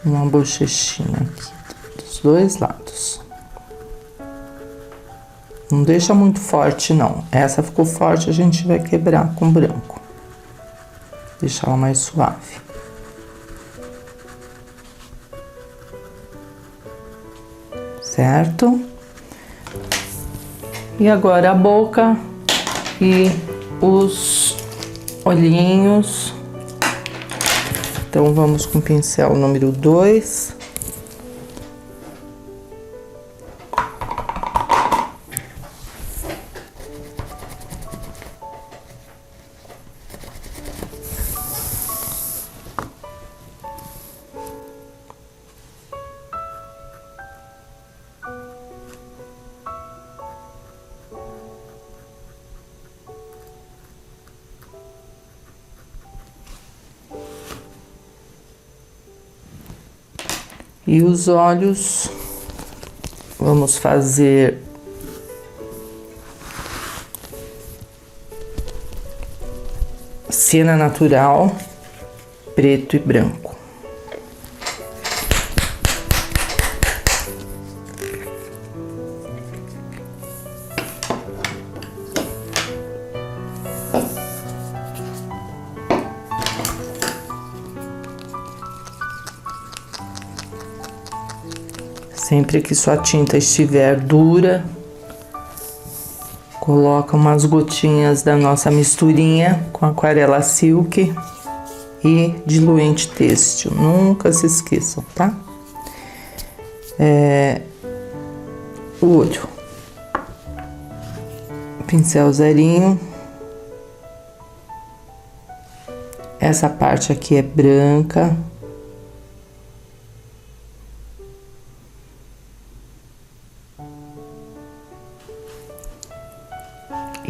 Speaker 1: uma bochechinha aqui dos dois lados. Não deixa muito forte, não. Essa ficou forte, a gente vai quebrar com branco. Deixar ela mais suave. Certo? E agora a boca e os olhinhos. Então, vamos com o pincel número 2. E os olhos, vamos fazer cena natural, preto e branco. Sempre que sua tinta estiver dura, coloca umas gotinhas da nossa misturinha com aquarela silk e diluente têxtil. Nunca se esqueçam, tá? O olho. Pincel zerinho. Essa parte aqui é branca.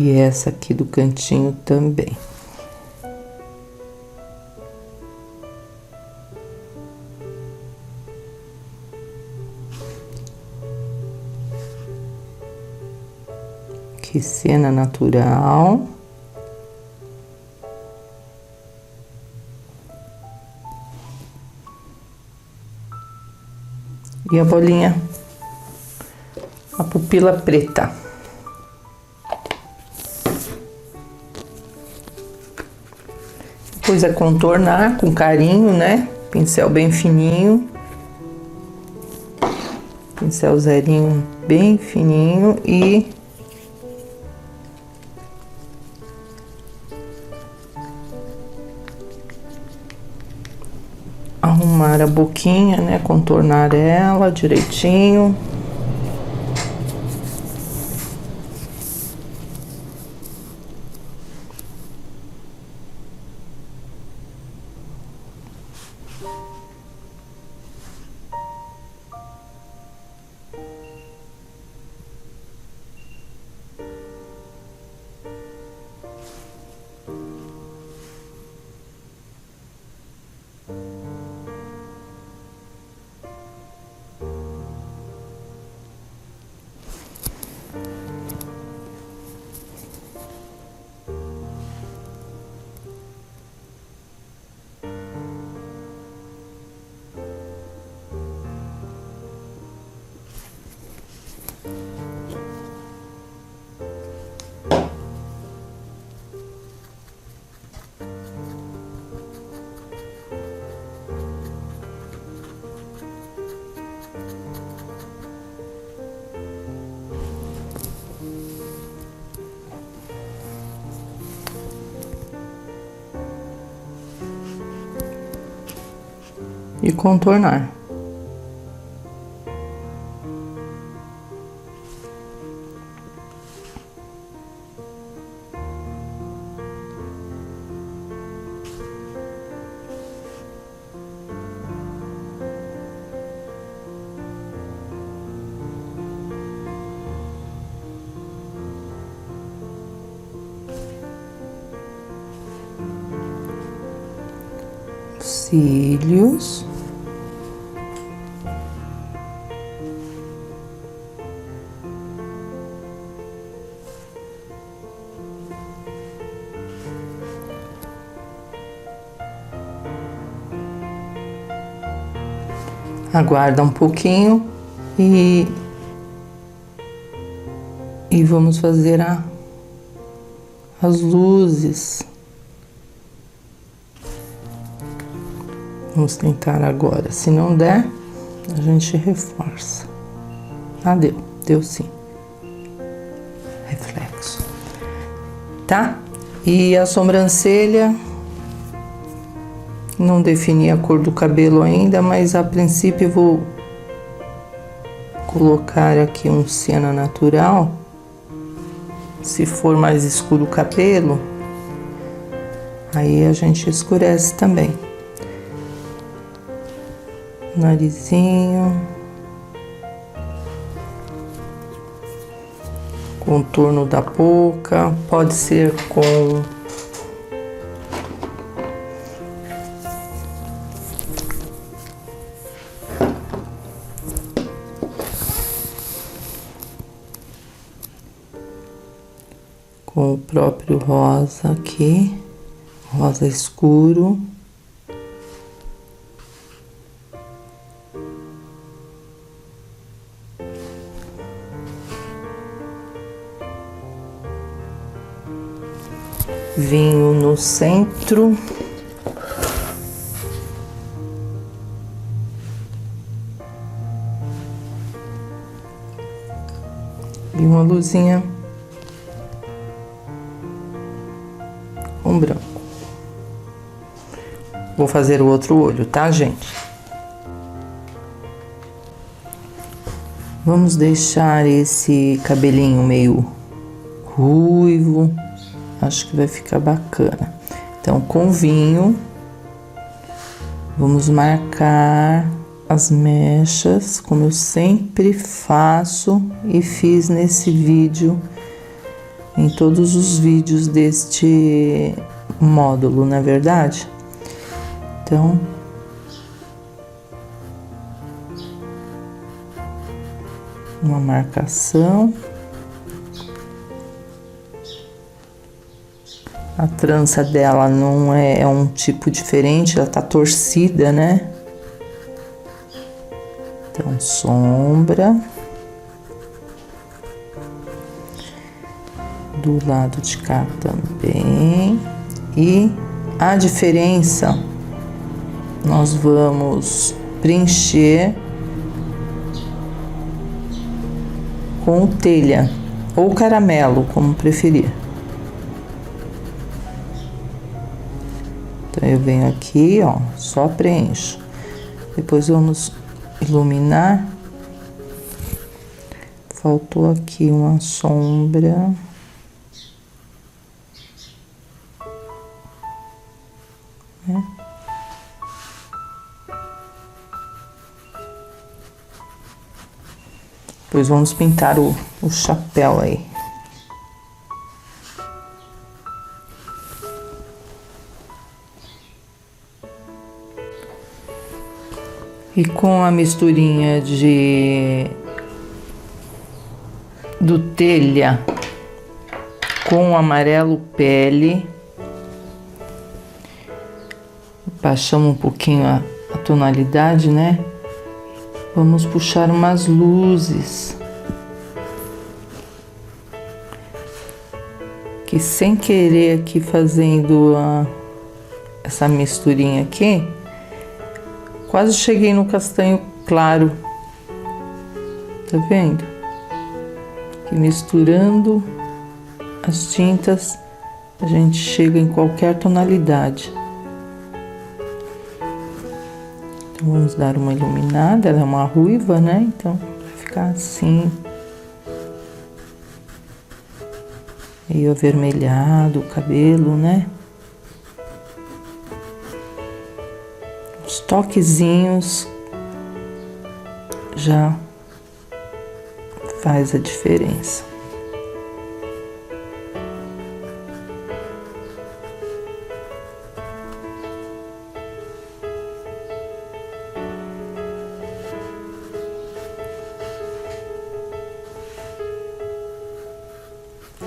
Speaker 1: E essa aqui do cantinho também. Que cena natural. E a bolinha, a pupila preta. Depois é contornar com carinho, né? Pincel bem fininho. Pincel zerinho bem fininho e arrumar a boquinha, né? Contornar ela direitinho. E contornar. cílios. Aguarda um pouquinho e vamos fazer as luzes. Vamos tentar agora. Se não der, a gente reforça. Ah, deu sim. Reflexo. Tá? E a sobrancelha, não defini a cor do cabelo ainda, mas a princípio eu vou colocar aqui um siena natural. Se for mais escuro o cabelo, aí a gente escurece também. Narizinho, contorno da boca, pode ser com o próprio rosa aqui, rosa escuro. Vinho no centro. E uma luzinha com branco. Vou fazer o outro olho, tá, gente? Vamos deixar esse cabelinho meio ruivo. Acho que vai ficar bacana. Então, com vinho, vamos marcar as mechas, como eu sempre faço e fiz nesse vídeo, em todos os vídeos deste módulo, não é verdade? Então, uma marcação. A trança dela não é um tipo diferente, ela tá torcida, né? Então, sombra. Do lado de cá também. E a diferença, nós vamos preencher com telha ou caramelo, como preferir. Então, eu venho aqui, ó, só preencho. Depois vamos iluminar. Faltou aqui uma sombra. Né? Depois vamos pintar o chapéu aí. E com a misturinha do telha com o amarelo pele, baixamos um pouquinho a tonalidade, né? Vamos puxar umas luzes. Que sem querer aqui fazendo essa misturinha aqui, quase cheguei no castanho claro. Tá vendo? Que misturando as tintas, a gente chega em qualquer tonalidade. Então, vamos dar uma iluminada. Ela é uma ruiva, né? Então, vai ficar assim. Meio avermelhado o cabelo, né? Os toquezinhos já faz a diferença.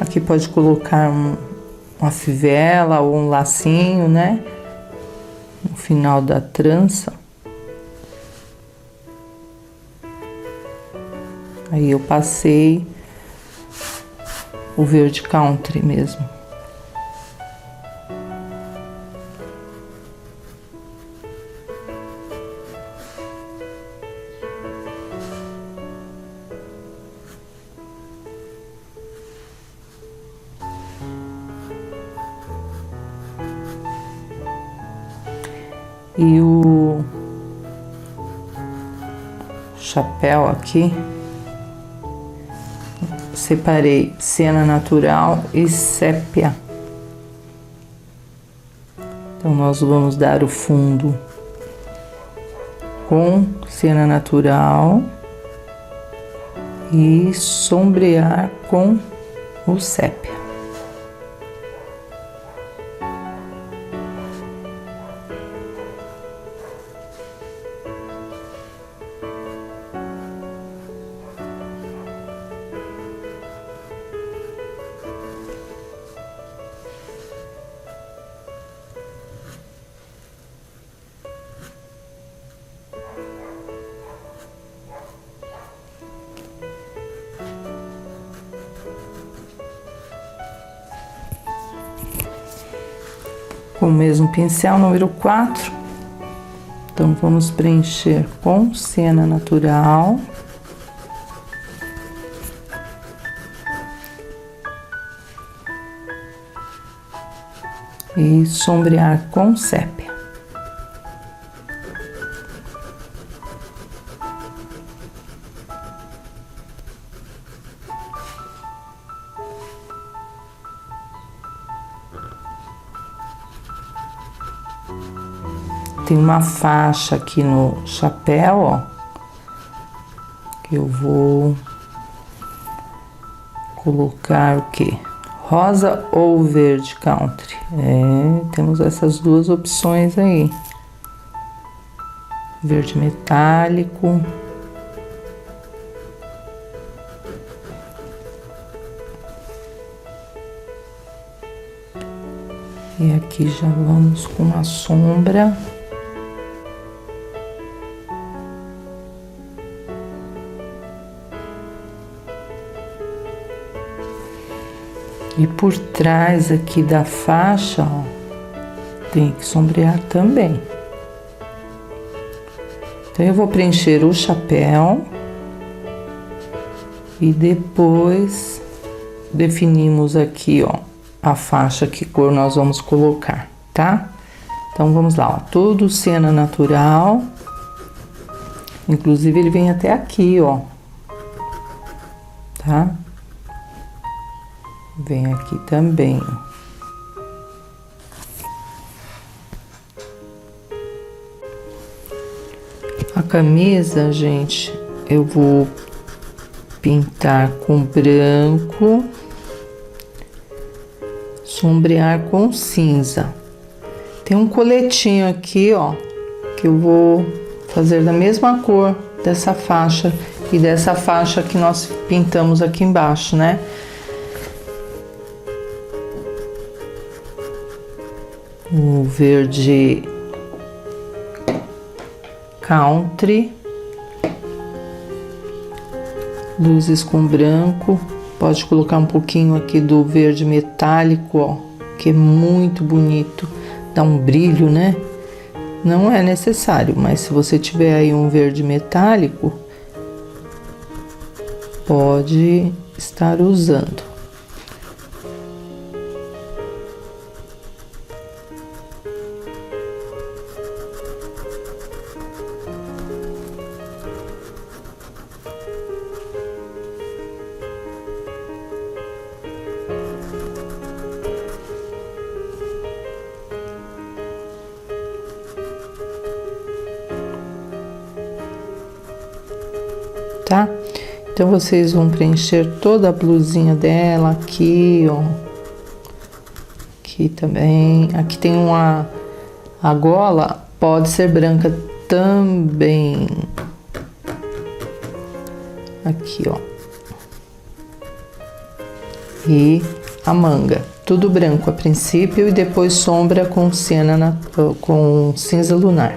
Speaker 1: Aqui pode colocar uma fivela ou um lacinho, né? No final da trança. Aí eu passei o verde country mesmo. E o chapéu aqui, separei cena natural e sépia. Então, nós vamos dar o fundo com cena natural e sombrear com o sépia. Com o mesmo pincel, número 4. Então, vamos preencher com cena natural. E sombrear com sépia. Tem uma faixa aqui no chapéu, ó, que eu vou colocar o quê? Rosa ou verde country? Temos essas duas opções aí. Verde metálico. E aqui já vamos com a sombra. E por trás aqui da faixa, ó, tem que sombrear também. Então, eu vou preencher o chapéu e depois definimos aqui, ó, a faixa, que cor nós vamos colocar, tá? Então, vamos lá, ó, tudo cena natural. Inclusive, ele vem até aqui, ó, tá? Vem aqui também. A camisa, gente, eu vou pintar com branco, sombrear com cinza. Tem um coletinho aqui, ó, que eu vou fazer da mesma cor dessa faixa e dessa faixa que nós pintamos aqui embaixo, né? O verde country, luzes com branco, pode colocar um pouquinho aqui do verde metálico, ó, que é muito bonito, dá um brilho, né? Não é necessário, mas se você tiver aí um verde metálico, pode estar usando. Tá? Então, vocês vão preencher toda a blusinha dela aqui, ó. Aqui também. Aqui tem uma... A gola pode ser branca também. Aqui, ó. e a manga. Tudo branco a princípio e depois sombra com siena com cinza lunar.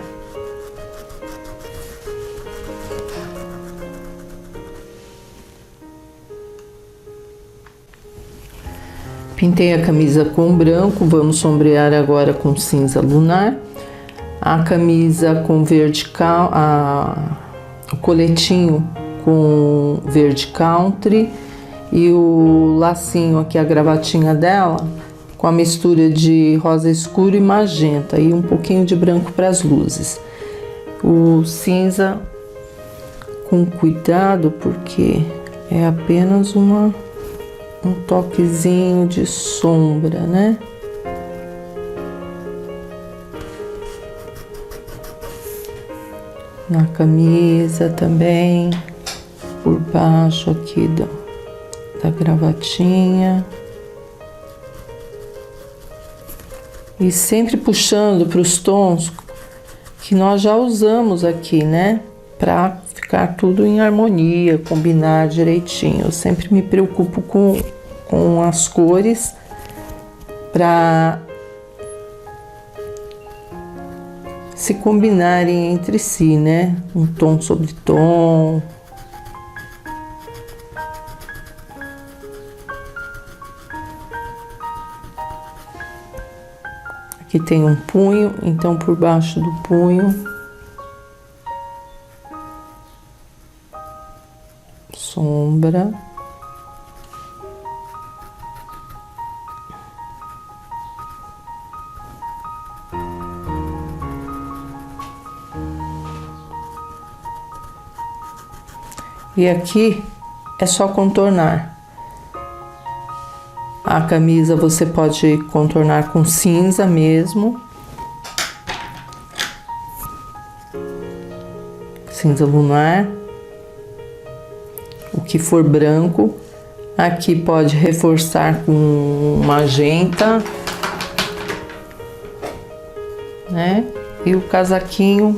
Speaker 1: Pintei a camisa com branco, vamos sombrear agora com cinza lunar. A camisa com verde, o coletinho com verde country e o lacinho aqui, a gravatinha dela, com a mistura de rosa escuro e magenta e um pouquinho de branco para as luzes. O cinza com cuidado, porque é apenas um toquezinho de sombra, né? Na camisa também, por baixo aqui da gravatinha. E sempre puxando para os tons que nós já usamos aqui, né? Para ficar tudo em harmonia, combinar direitinho. Eu sempre me preocupo com as cores para se combinarem entre si, né? Um tom sobre tom. Aqui tem um punho, então por baixo do punho, sombra. E aqui é só contornar. A camisa você pode contornar com cinza mesmo. Cinza lunar. O que for branco. Aqui pode reforçar com magenta, né? E o casaquinho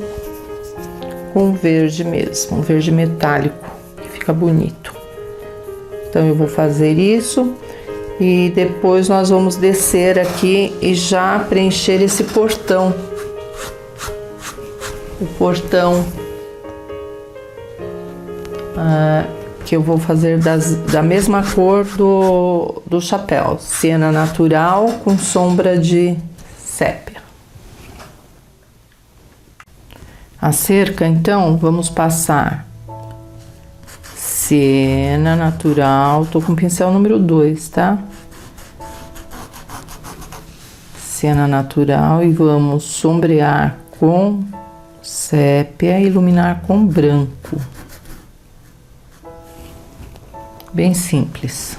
Speaker 1: com verde mesmo, um verde metálico. Fica bonito. Então eu vou fazer isso e depois nós vamos descer aqui e já preencher esse portão. O portão que eu vou fazer da mesma cor do chapéu, siena natural com sombra de sépia. A cerca, então, vamos passar siena natural, tô com o pincel número 2, tá? Siena natural e vamos sombrear com sépia e iluminar com branco. Bem simples.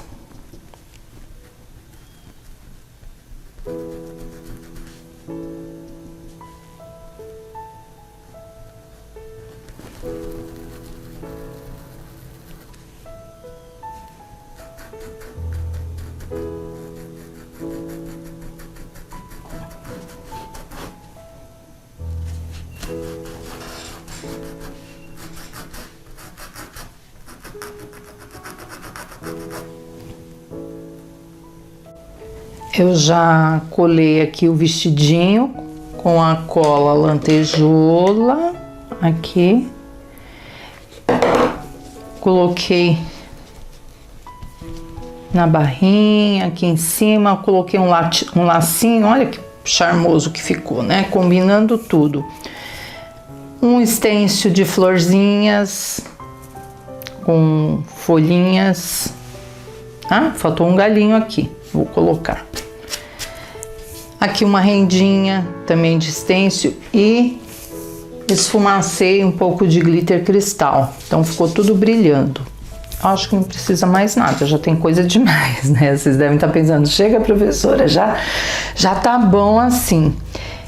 Speaker 1: Eu já colei aqui o vestidinho com a cola lantejoula aqui. Coloquei na barrinha, aqui em cima, coloquei um lacinho, olha que charmoso que ficou, né? Combinando tudo. Um stencil de florzinhas com folhinhas. Ah, faltou um galinho aqui, vou colocar. Aqui uma rendinha também de stencil e esfumacei um pouco de glitter cristal, então ficou tudo brilhando. Acho que não precisa mais nada, já tem coisa demais, né? Vocês devem estar pensando, chega professora, já tá bom assim.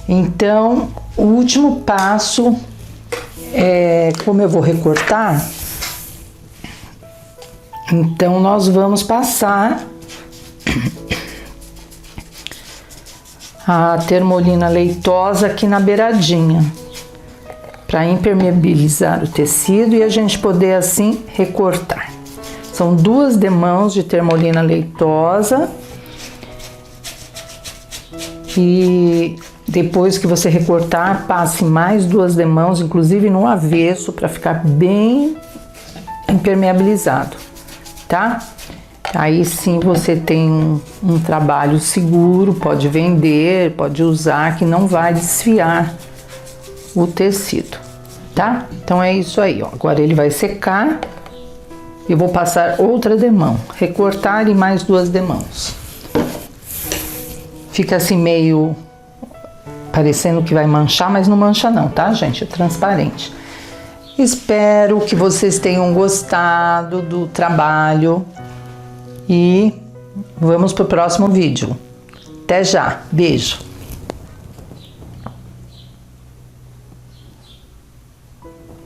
Speaker 1: Então, o último passo é, como eu vou recortar, então nós vamos passar a termolina leitosa aqui na beiradinha, para impermeabilizar o tecido e a gente poder assim recortar. São 2 demãos de termolina leitosa. E depois que você recortar, passe mais 2 demãos, inclusive no avesso, para ficar bem impermeabilizado, tá? Aí sim você tem um trabalho seguro, pode vender, pode usar, que não vai desfiar o tecido, tá? Então é isso aí, ó. Agora ele vai secar. Eu vou passar outra demão, recortar e mais 2 demãos. Fica assim meio parecendo que vai manchar, mas não mancha não, tá, gente? É transparente. Espero que vocês tenham gostado do trabalho e vamos pro próximo vídeo. Até já, beijo!